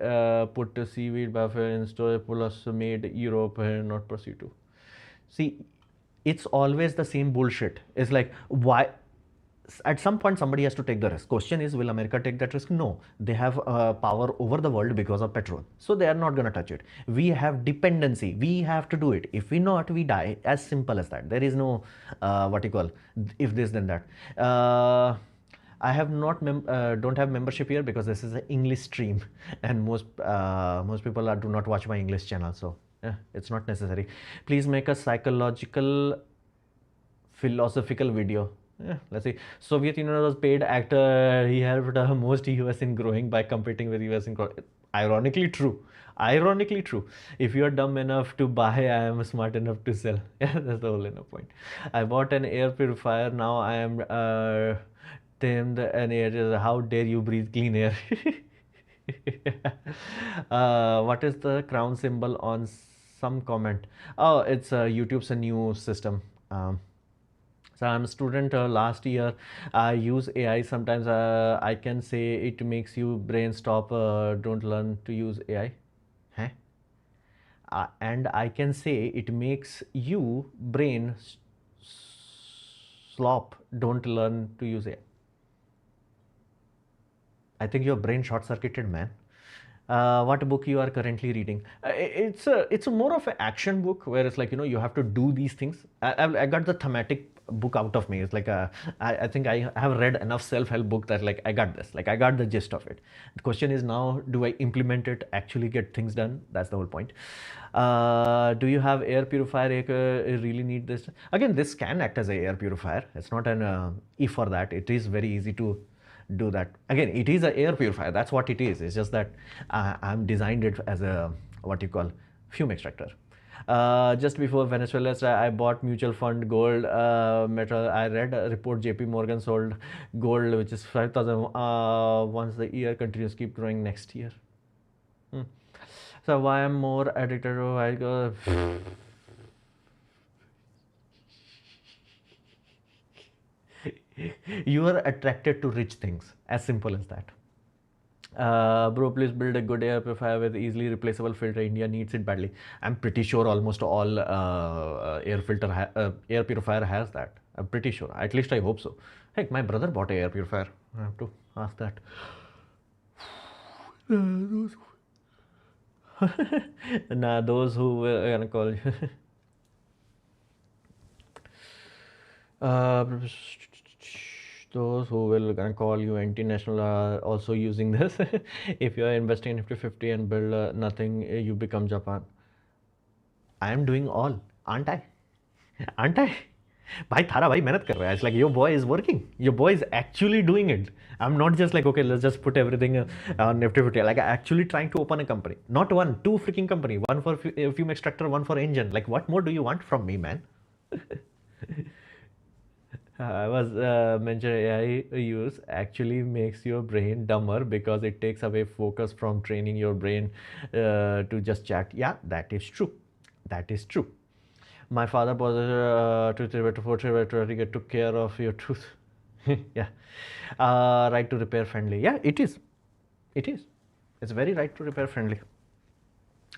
put the seaweed buffer in store plus made Europe and not proceed to. See, it's always the same bullshit. It's like why at some point somebody has to take the risk. Question is, will America take that risk? No, they have power over the world because of petrol, so they are not going to touch it. We have dependency, we have to do it. If we not, we die. As simple as that. There is no what you call if this then that. I have not don't have membership here because this is an English stream and most people do not watch my English channel, so it's not necessary. Please make a psychological philosophical video. Yeah, let's see. Soviet Union was paid actor. He helped most US in growing by competing with US in growth. Ironically true. Ironically true. If you are dumb enough to buy, I am smart enough to sell. Yeah, that's the whole point. I bought an air purifier. Now I am tamed an air. How dare you breathe clean air? What is the crown symbol on some comment? Oh, it's YouTube's a new system. So I'm a student last year. I use AI sometimes. I can say it makes you brain stop. Don't learn to use AI. Huh? And I can say it makes you brain slop. Don't learn to use AI. I think your brain short circuited, man. What book you are currently reading? It's a more of an action book where it's like, you have to do these things. I got the thematic book out of me. It's like I think I have read enough self-help book that like I got this, like I got the gist of it. The question is now, do I implement it, actually get things done? That's the whole point. Do you have air purifier? Really need this? Again, this can act as a air purifier. It's not an E for that. It is very easy to do that. Again, it is a air purifier. That's what it is. It's just that I'm designed it as a what you call fume extractor. Just before Venezuela, I bought mutual fund gold metal. I read a report JP Morgan sold gold, which is 5,000 once the year continues, keep growing next year. So why I'm more addicted to I go. You are attracted to rich things. As simple as that. Bro, please build a good air purifier with easily replaceable filter. India needs it badly. I'm pretty sure almost all air purifier has that. I'm pretty sure. At least I hope so. Heck, my brother bought an air purifier. I have to ask that. Nah, those who were gonna call you. Those who will gonna call you anti-national are also using this. If you are investing in Nifty 50 and build nothing, you become Japan. I am doing all, aren't I? Aren't I? भाई थारा भाई मेहनत कर रहा है. It's like your boy is working. Your boy is actually doing it. I'm not just like, okay, let's just put everything on Nifty 50. Like actually trying to open a company. Not one, two freaking company. One for fume extractor, one for engine. Like what more do you want from me, man? I was mentioning AI use actually makes your brain dumber because it takes away focus from training your brain to just chat. Yeah, that is true. That is true. My father was to took care of your tooth. Yeah. Right to repair friendly. Yeah, it is. It is. It's very right to repair friendly.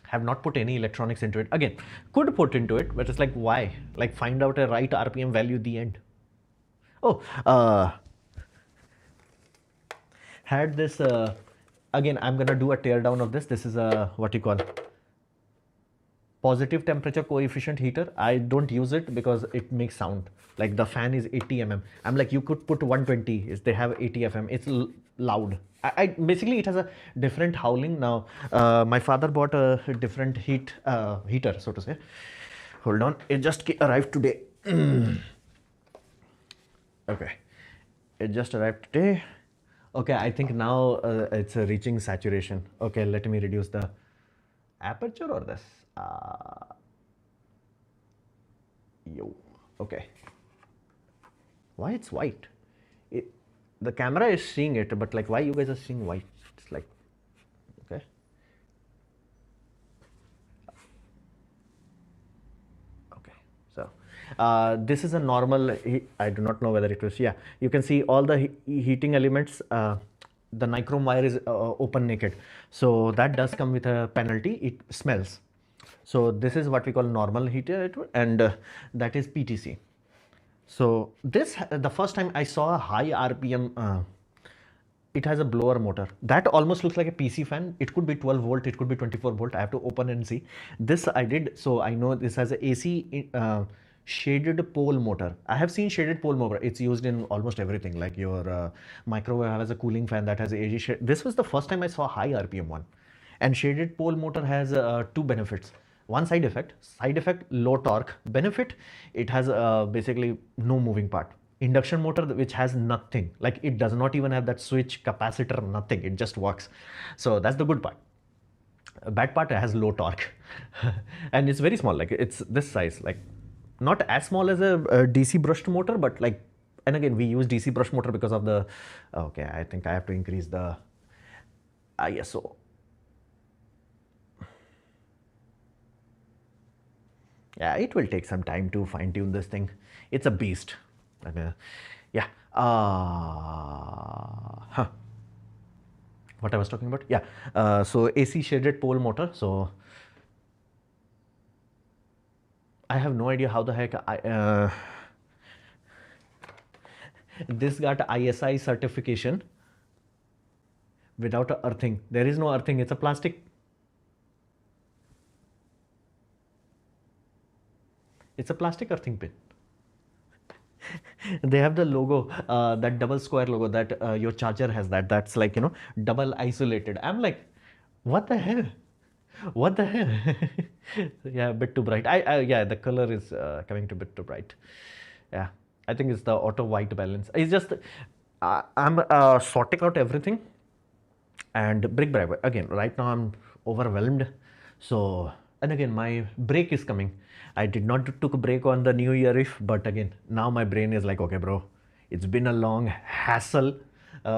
Have not put any electronics into it. Again, could put into it, but it's like, why? Like, find out a right RPM value at the end. Oh, had this, again, I'm gonna do a teardown of this. This is a, what you call, positive temperature coefficient heater. I don't use it because it makes sound. Like the fan is 80 mm. I'm like, you could put 120. They have 80 FM. It's loud. I basically, it has a different howling. Now, my father bought a different heater, so to say. Hold on, it just arrived today. Okay, it just arrived today. Okay, I think now it's reaching saturation. Okay, let me reduce the aperture or this. Yo, okay. Why it's white? The camera is seeing it, but like, why you guys are seeing white? It's like, okay. Okay, so this is a normal, I do not know whether it was, yeah, you can see all the heating elements, the nichrome wire is open naked. So that does come with a penalty, it smells. So this is what we call normal heater, and that is PTC. So this, the first time I saw a high RPM, it has a blower motor. That almost looks like a PC fan. It could be 12 volt, it could be 24 volt. I have to open and see. This I did, so I know this has a AC shaded pole motor. I have seen shaded pole motor. It's used in almost everything, like your microwave has a cooling fan that has a AC shade. This was the first time I saw a high RPM one. And shaded pole motor has two benefits. One side effect, low torque. Benefit, it has basically no moving part. Induction motor, which has nothing, like it does not even have that switch, capacitor, nothing, it just works. So that's the good part. Bad part, it has low torque. And it's very small, like it's this size, like not as small as a DC brushed motor, but like, and again, we use DC brush motor because of the, okay, I think I have to increase the ISO. Yeah, it will take some time to fine tune this thing. It's a beast. Yeah. What I was talking about? Yeah. So AC shaded pole motor. So I have no idea how the heck this got ISI certification. without a earthing. There is no earthing. It's a plastic. It's a plastic earthing pin. They have the logo, that double square logo that your charger has. That's like, double isolated. I'm like, what the hell? What the hell? Yeah, a bit too bright. Yeah, the color is coming to a bit too bright. Yeah, I think it's the auto white balance. It's just I'm sorting out everything, and brick by brick. Again, right now I'm overwhelmed. So, and again, my break is coming. I did not took a break on the New Year Eve, but again, now my brain is like, okay, bro, it's been a long hassle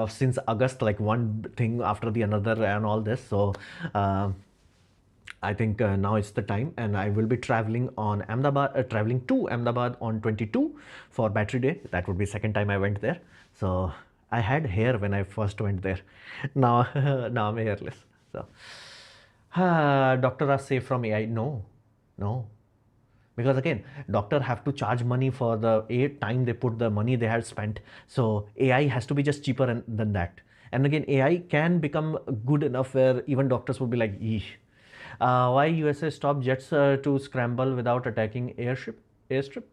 since August, like one thing after the another and all this. So, I think now it's the time, and I will be traveling on Ahmedabad, traveling to Ahmedabad on 22 for Battery Day. That would be second time I went there. So I had hair when I first went there. Now, now I'm hairless. So, doctor are safe from AI? No, no, because again, doctor have to charge money for the time they put the money they had spent. So AI has to be just cheaper than that. And again, AI can become good enough where even doctors would be like, eesh. Why USA stopped jets to scramble without attacking airstrip?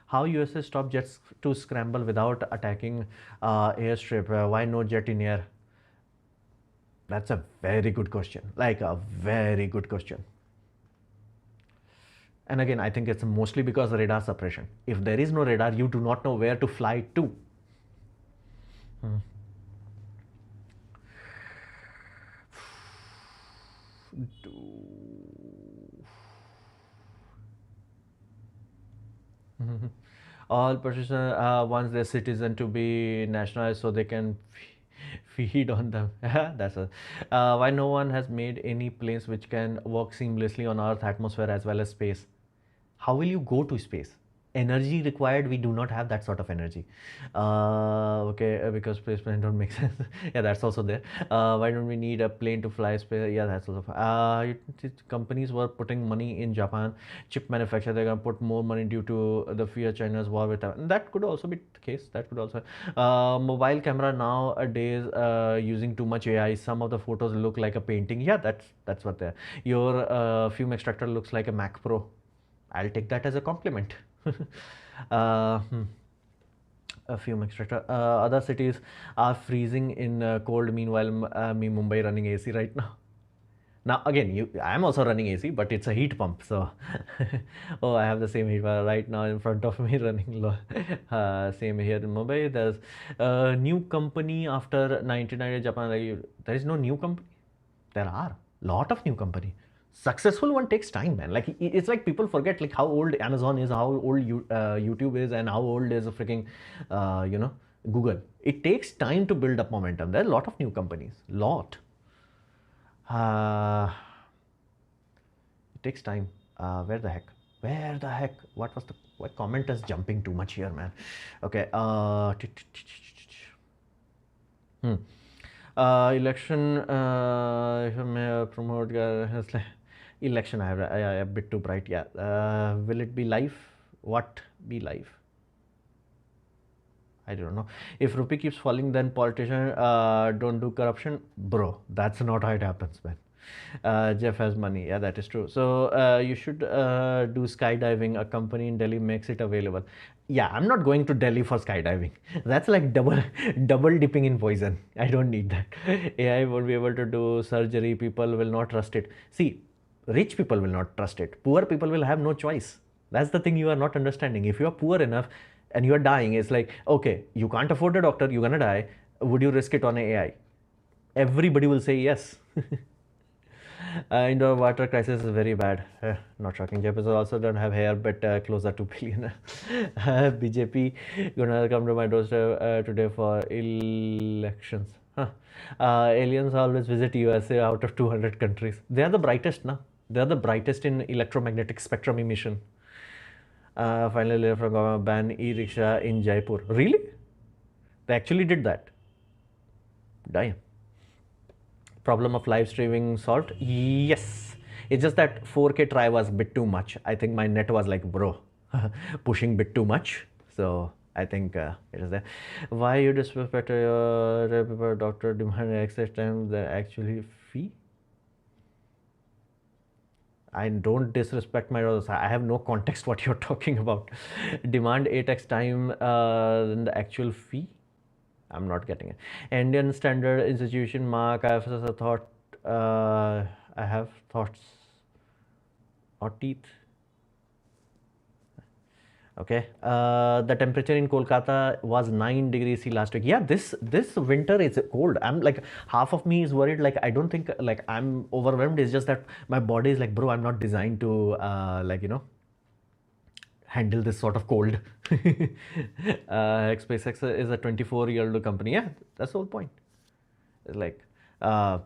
How USA stopped jets to scramble without attacking airstrip? Why no jet in air? That's a very good question. Like a very good question. And again, I think it's mostly because of radar suppression. If there is no radar, you do not know where to fly to. All persons wants their citizen to be nationalized so they can feed on them. That's a why no one has made any planes which can work seamlessly on Earth atmosphere as well as space. How will you go to space? Energy required, we do not have that sort of energy. Okay, because space plane don't make sense. Yeah, that's also there. Why don't we need a plane to fly space? Yeah, that's also companies were putting money in Japan chip manufacturer. They're gonna put more money due to the fear China's war with Taiwan. That could also be the case. That could also mobile camera nowadays using too much AI. Some of the photos look like a painting. Yeah, that's what they're. Your fume extractor looks like a Mac Pro. I'll take that as a compliment. uh, hmm. A fume extractor. Other cities are freezing in cold. Meanwhile, me Mumbai running AC right now. Now again, I am also running AC, but it's a heat pump. So, oh, I have the same heat pump right now in front of me running low. Same here in Mumbai. There's a new company after 1990 Japan. Like, there is no new company. There are lot of new company. Successful one takes time, man. Like it's like people forget like how old Amazon is, how old YouTube is, and how old is a freaking Google. It takes time to build up momentum. There are a lot of new companies. Lot. It takes time. Where the heck? Where the heck? What was the what comment is jumping too much here, man? Okay. Election. If I may promote election. I a bit too bright. Yeah. Will it be live? What be live? I don't know. If rupee keeps falling, then politicians don't do corruption, bro. That's not how it happens, man. Jeff has money. Yeah, that is true. So you should do skydiving. A company in Delhi makes it available. Yeah, I'm not going to Delhi for skydiving. That's like double dipping in poison. I don't need that. AI won't be able to do surgery. People will not trust it. See, rich people will not trust it. Poor people will have no choice. That's the thing you are not understanding. If you are poor enough and you are dying, it's like, okay, you can't afford a doctor, you're gonna die. Would you risk it on AI? Everybody will say yes. Indoor water crisis is very bad. Not shocking. Jaipur also don't have hair, but closer to billionaire. BJP gonna come to my doorstep today for elections. Huh. Aliens always visit USA out of 200 countries. They are the brightest, na? They are the brightest in electromagnetic spectrum emission. Finally, from government ban e-rickshaw in Jaipur. Really? They actually did that. Damn. Problem of live streaming solved? Yes. It's just that 4K try was a bit too much. I think my net was like, bro, pushing bit too much. So I think it is there. Why you disrespect your doctor demand access time the actually fee? I don't disrespect my doctors. I have no context what you're talking about. Demand 8x time than the actual fee? I'm not getting it. Indian Standard Institution mark. I have thought. I have thoughts or teeth. Okay. The temperature in Kolkata was 9 degrees C last week. Yeah, this winter is cold. I'm like, half of me is worried. Like, I don't think like I'm overwhelmed. It's just that my body is like, bro, I'm not designed to handle this sort of cold. SpaceX is a 24-year-old company. Yeah, that's the whole point. It's like, uh,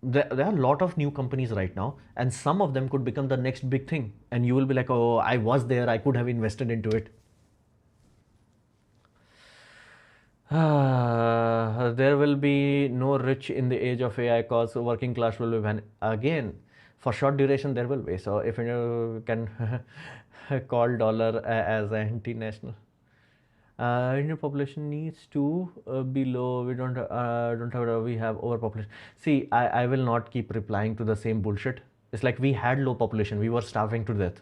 there are a lot of new companies right now, and some of them could become the next big thing. And you will be like, oh, I was there, I could have invested into it. There will be no rich in the age of AI cause working class will be again for short duration there will be. So if you can call dollar as anti-national. Indian population needs to be low. We don't have we have overpopulation. See, I will not keep replying to the same bullshit. It's like we had low population. We were starving to death.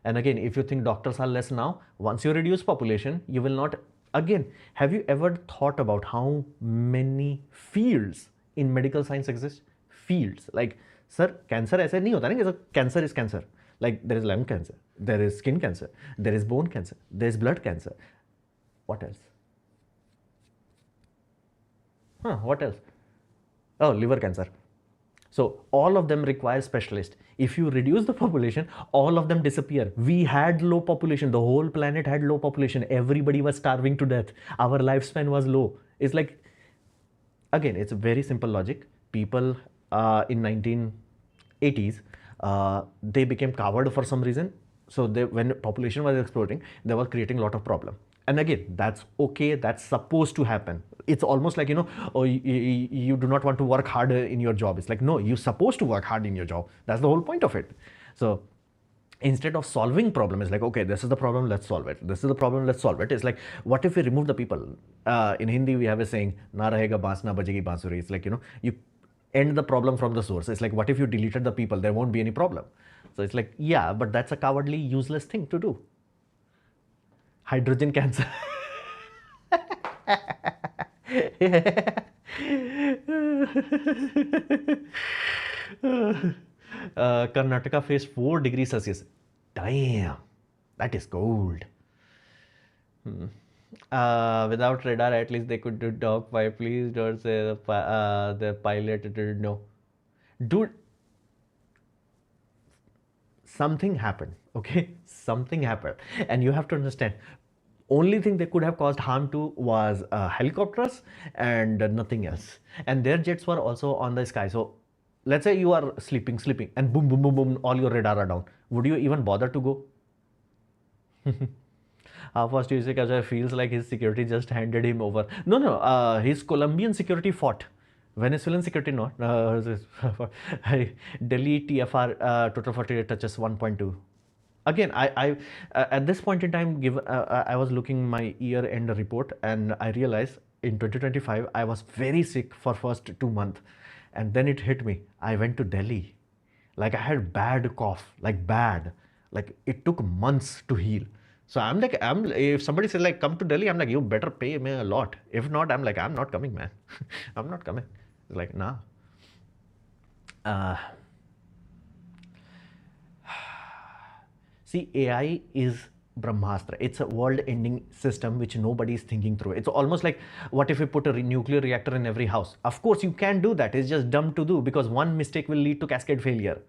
And again, if you think doctors are less now, once you reduce population, you will not. Again, have you ever thought about how many fields in medical science exist? Fields like, sir, cancer ऐसे नहीं होता ना कि cancer is cancer. Like there is lung cancer, there is skin cancer, there is bone cancer, there is blood cancer. What else? What else? Oh, liver cancer. So all of them require specialists. If you reduce the population, all of them disappear. We had low population. The whole planet had low population. Everybody was starving to death. Our lifespan was low. It's like, again, it's a very simple logic. People in 1980s, they became coward for some reason. So when population was exploding, they were creating a lot of problem. And again, that's okay. That's supposed to happen. It's almost like, oh, you do not want to work harder in your job. It's like, no, you're supposed to work hard in your job. That's the whole point of it. So instead of solving problem, it's like, okay, this is the problem, let's solve it. This is the problem, let's solve it. It's like, what if we remove the people? In Hindi, we have a saying, na rahega baans, na bajegi bansuri. It's like, you end the problem from the source. It's like, what if you deleted the people? There won't be any problem. So it's like, yeah, but that's a cowardly, useless thing to do. Hydrogen cancer. Karnataka faced 4 degrees Celsius. Damn, that is cold. Without radar, at least they could do dog fight. Please don't say the pilot didn't know. Dude, something happened, okay? Something happened. And you have to understand, only thing they could have caused harm to was helicopters and nothing else. And their jets were also on the sky. So let's say you are sleeping, and boom, boom, boom, boom, all your radar are down. Would you even bother to go? How fast do you say Kajay feels like his security just handed him over? No, his Colombian security fought. Venezuelan security not. Delhi TFR total 48 touches 1.2. Again, I at this point in time, I was looking my year-end report, and I realized in 2025 I was very sick for first 2 months, and then it hit me. I went to Delhi, like I had bad cough, like bad, like it took months to heal. So I'm like, if somebody says like come to Delhi, I'm like, you better pay me a lot. If not, I'm like, I'm not coming, man. I'm not coming. It's like, nah. See, AI is Brahmastra. It's a world-ending system which nobody is thinking through. It's almost like, what if we put a nuclear reactor in every house? Of course, you can do that. It's just dumb to do because one mistake will lead to cascade failure.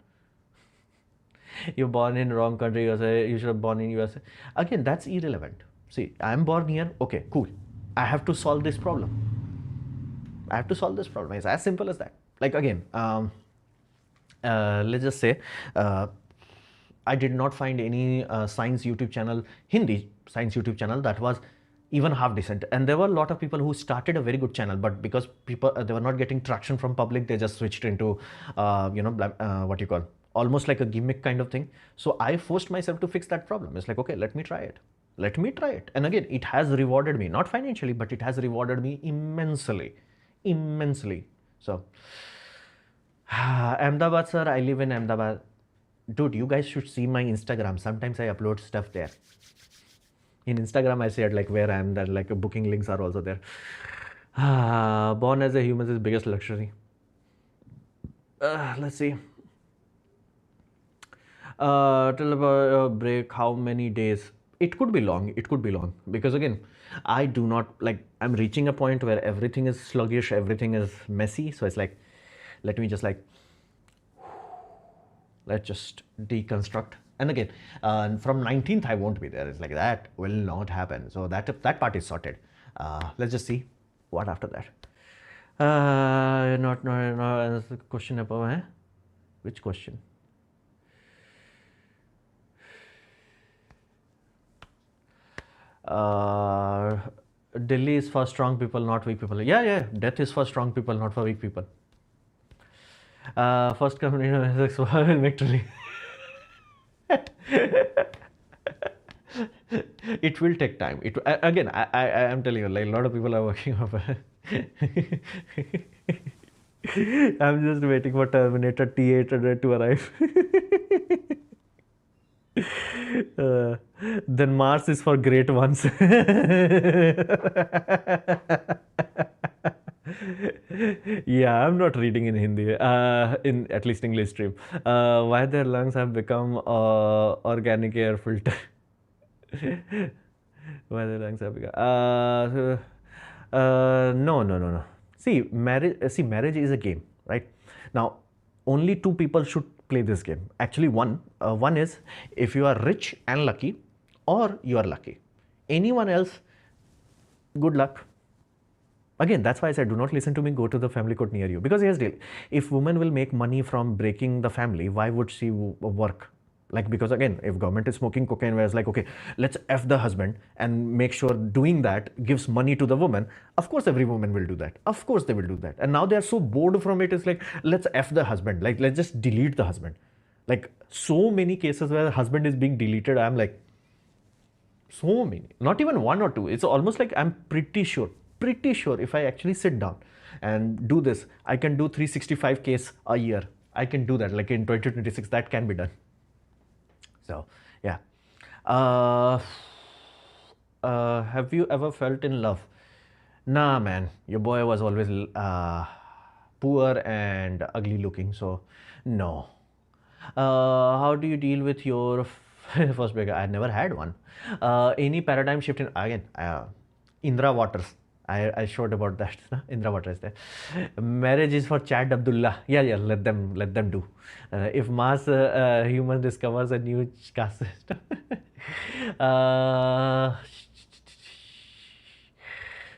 You're born in wrong country, USA, you should have born in USA. Again, that's irrelevant. See, I'm born here, okay, cool. I have to solve this problem. I have to solve this problem. It's as simple as that. Like again, let's just say, I did not find any science YouTube channel, Hindi science YouTube channel that was even half decent. And there were a lot of people who started a very good channel, but because people they were not getting traction from public, they just switched into, what you call, almost like a gimmick kind of thing. So I forced myself to fix that problem. It's like, okay, let me try it. Let me try it. And again, it has rewarded me, not financially, but it has rewarded me immensely. Immensely. So, Ahmedabad, sir, I live in Ahmedabad. Dude, you guys should see my Instagram. Sometimes I upload stuff there. In Instagram, I shared like where I am, that like booking links are also there. Born as a human is biggest luxury. Let's see. Till about break, how many days? It could be long. It could be long because again, I do not like. I'm reaching a point where everything is sluggish, everything is messy. So it's like, let me just like, let's just deconstruct. And again, from 19th I won't be there. It's like that will not happen. So that part is sorted. Let's just see what after that. Not question above. Which question? Delhi is for strong people, not weak people. Yeah. Death is for strong people, not for weak people. First company will make truly. It will take time. Again, I am telling you, like a lot of people are working on. I'm just waiting for Terminator T800 to arrive. Then Mars is for great ones. Yeah, I'm not reading in Hindi, in at least English stream. Why their lungs have become organic air filter? Why their lungs have become? No. Marriage is a game, right? Now, only two people should play this game. Actually, one is if you are rich and lucky, or you are lucky. Anyone else, good luck. Again, that's why I said, do not listen to me, go to the family court near you. Because here's the deal. If woman will make money from breaking the family, why would she work? Like, because again, if government is smoking cocaine, where it's like, okay, let's F the husband and make sure doing that gives money to the woman. Of course, every woman will do that. Of course, they will do that. And now they are so bored from it. It's like, let's F the husband. Like, let's just delete the husband. Like, so many cases where the husband is being deleted, I'm like, so many. Not even one or two. It's almost like I'm pretty sure if I actually sit down and do this, I can do 365 case a year. I can do that. Like in 2026, that can be done. So, yeah. Have you ever felt in love? Nah, man. Your boy was always poor and ugly looking. So, no. How do you deal with your first breakup? I never had one. Any paradigm shift in, again, Indra Waters. I showed about that. Indra Waters there. Marriage is for Chad Abdullah. Yeah. Let them do. If Mars human discovers a new caste system.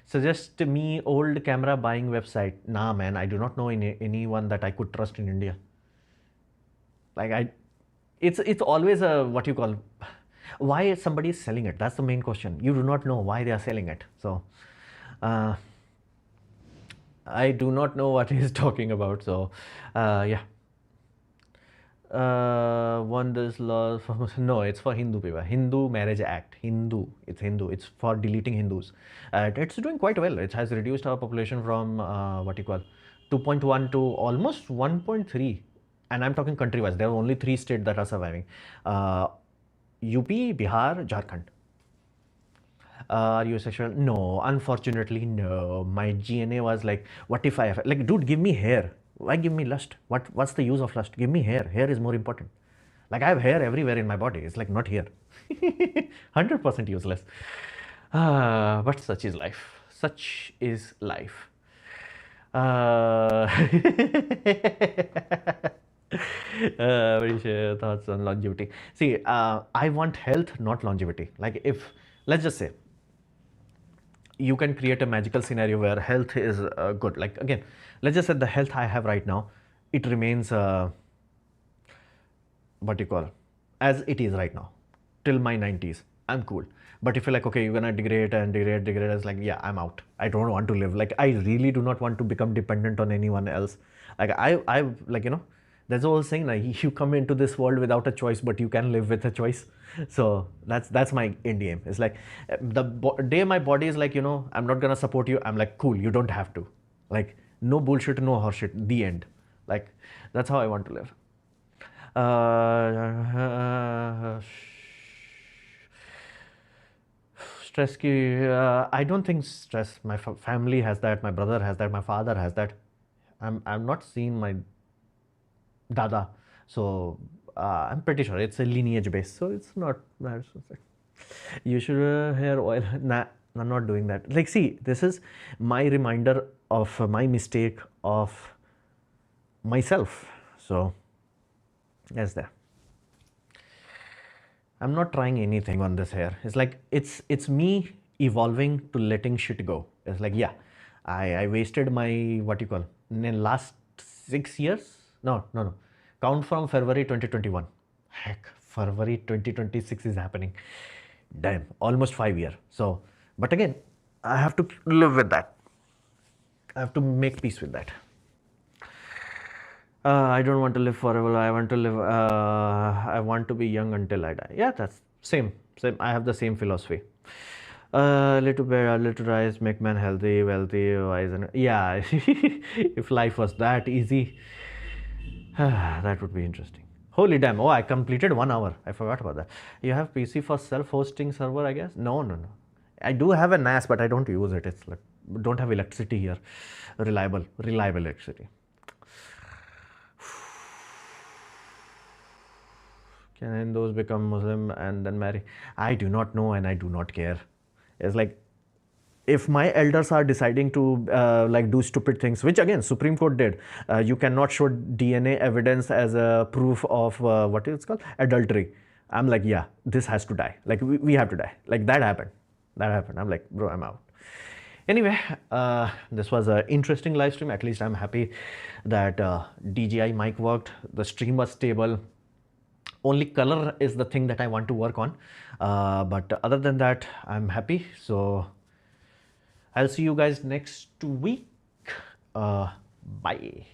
Suggest me old camera buying website. Nah, man. I do not know anyone that I could trust in India. Like it's always a what you call. Why somebody is selling it? That's the main question. You do not know why they are selling it. So. I do not know what he's talking about. So, yeah. Wonders laws for no, it's for Hindu people. Hindu Marriage Act. It's Hindu. It's for deleting Hindus. It's doing quite well. It has reduced our population from what you call 2.1 to almost 1.3. And I'm talking country-wise. There are only 3 states that are surviving: UP, Bihar, Jharkhand. Are you sexual? No, unfortunately, no. My GNA was like, what if I have, like, dude, give me hair. Why give me lust? What's the use of lust? Give me hair. Hair is more important. Like, I have hair everywhere in my body. It's like not here. 100% useless. But such is life. Such is life. What is your thoughts on longevity? See, I want health, not longevity. Like, if, let's just say, you can create a magical scenario where health is good. Like, again, let's just say the health I have right now, it remains what you call as it is right now till my 90s. I'm cool. But if you're like, okay, you're gonna degrade, it's like, yeah, I'm out. I don't want to live. Like, I really do not want to become dependent on anyone else. Like, I like, There's a whole saying like, you come into this world without a choice, but you can live with a choice. So that's my end game. It's like the day my body is like, I'm not gonna support you, I'm like, cool, you don't have to. Like, no bullshit, no horseshit, the end. Like, that's how I want to live. Stress ki, I don't think stress. My family has that, my brother has that, my father has that. I'm not seeing my dada, so I'm pretty sure it's a lineage based, so it's not. You should hair oil. Nah, I'm not doing that. Like, see, this is my reminder of my mistake of myself. So, yes, there. I'm not trying anything on this hair. It's like it's me evolving to letting shit go. It's like, yeah, I wasted my, what you call, in the last 6 years. No. Count from February 2021. Heck, February 2026 is happening. Damn, almost 5 years. So, but again, I have to live with that. I have to make peace with that. I don't want to live forever. I want to live. I want to be young until I die. Yeah, that's same. I have the same philosophy. Little bear, little rice, make man healthy, wealthy, wise, and yeah. If life was that easy, that would be interesting. Holy damn! Oh, I completed 1 hour. I forgot about that. You have PC for self-hosting server, I guess. No. I do have a NAS, but I don't use it. It's like, don't have electricity here. Reliable electricity. Can those become Muslim and then marry? I do not know, and I do not care. It's like, if my elders are deciding to like do stupid things, which again Supreme Court did, you cannot show DNA evidence as a proof of what is it called, adultery. I'm like, yeah, this has to die. Like, we have to die. Like, that happened. I'm like, bro, I'm out. Anyway, this was an interesting live stream. At least I'm happy that DJI mic worked. The stream was stable. Only color is the thing that I want to work on, but other than that, I'm happy. So I'll see you guys next week. Bye.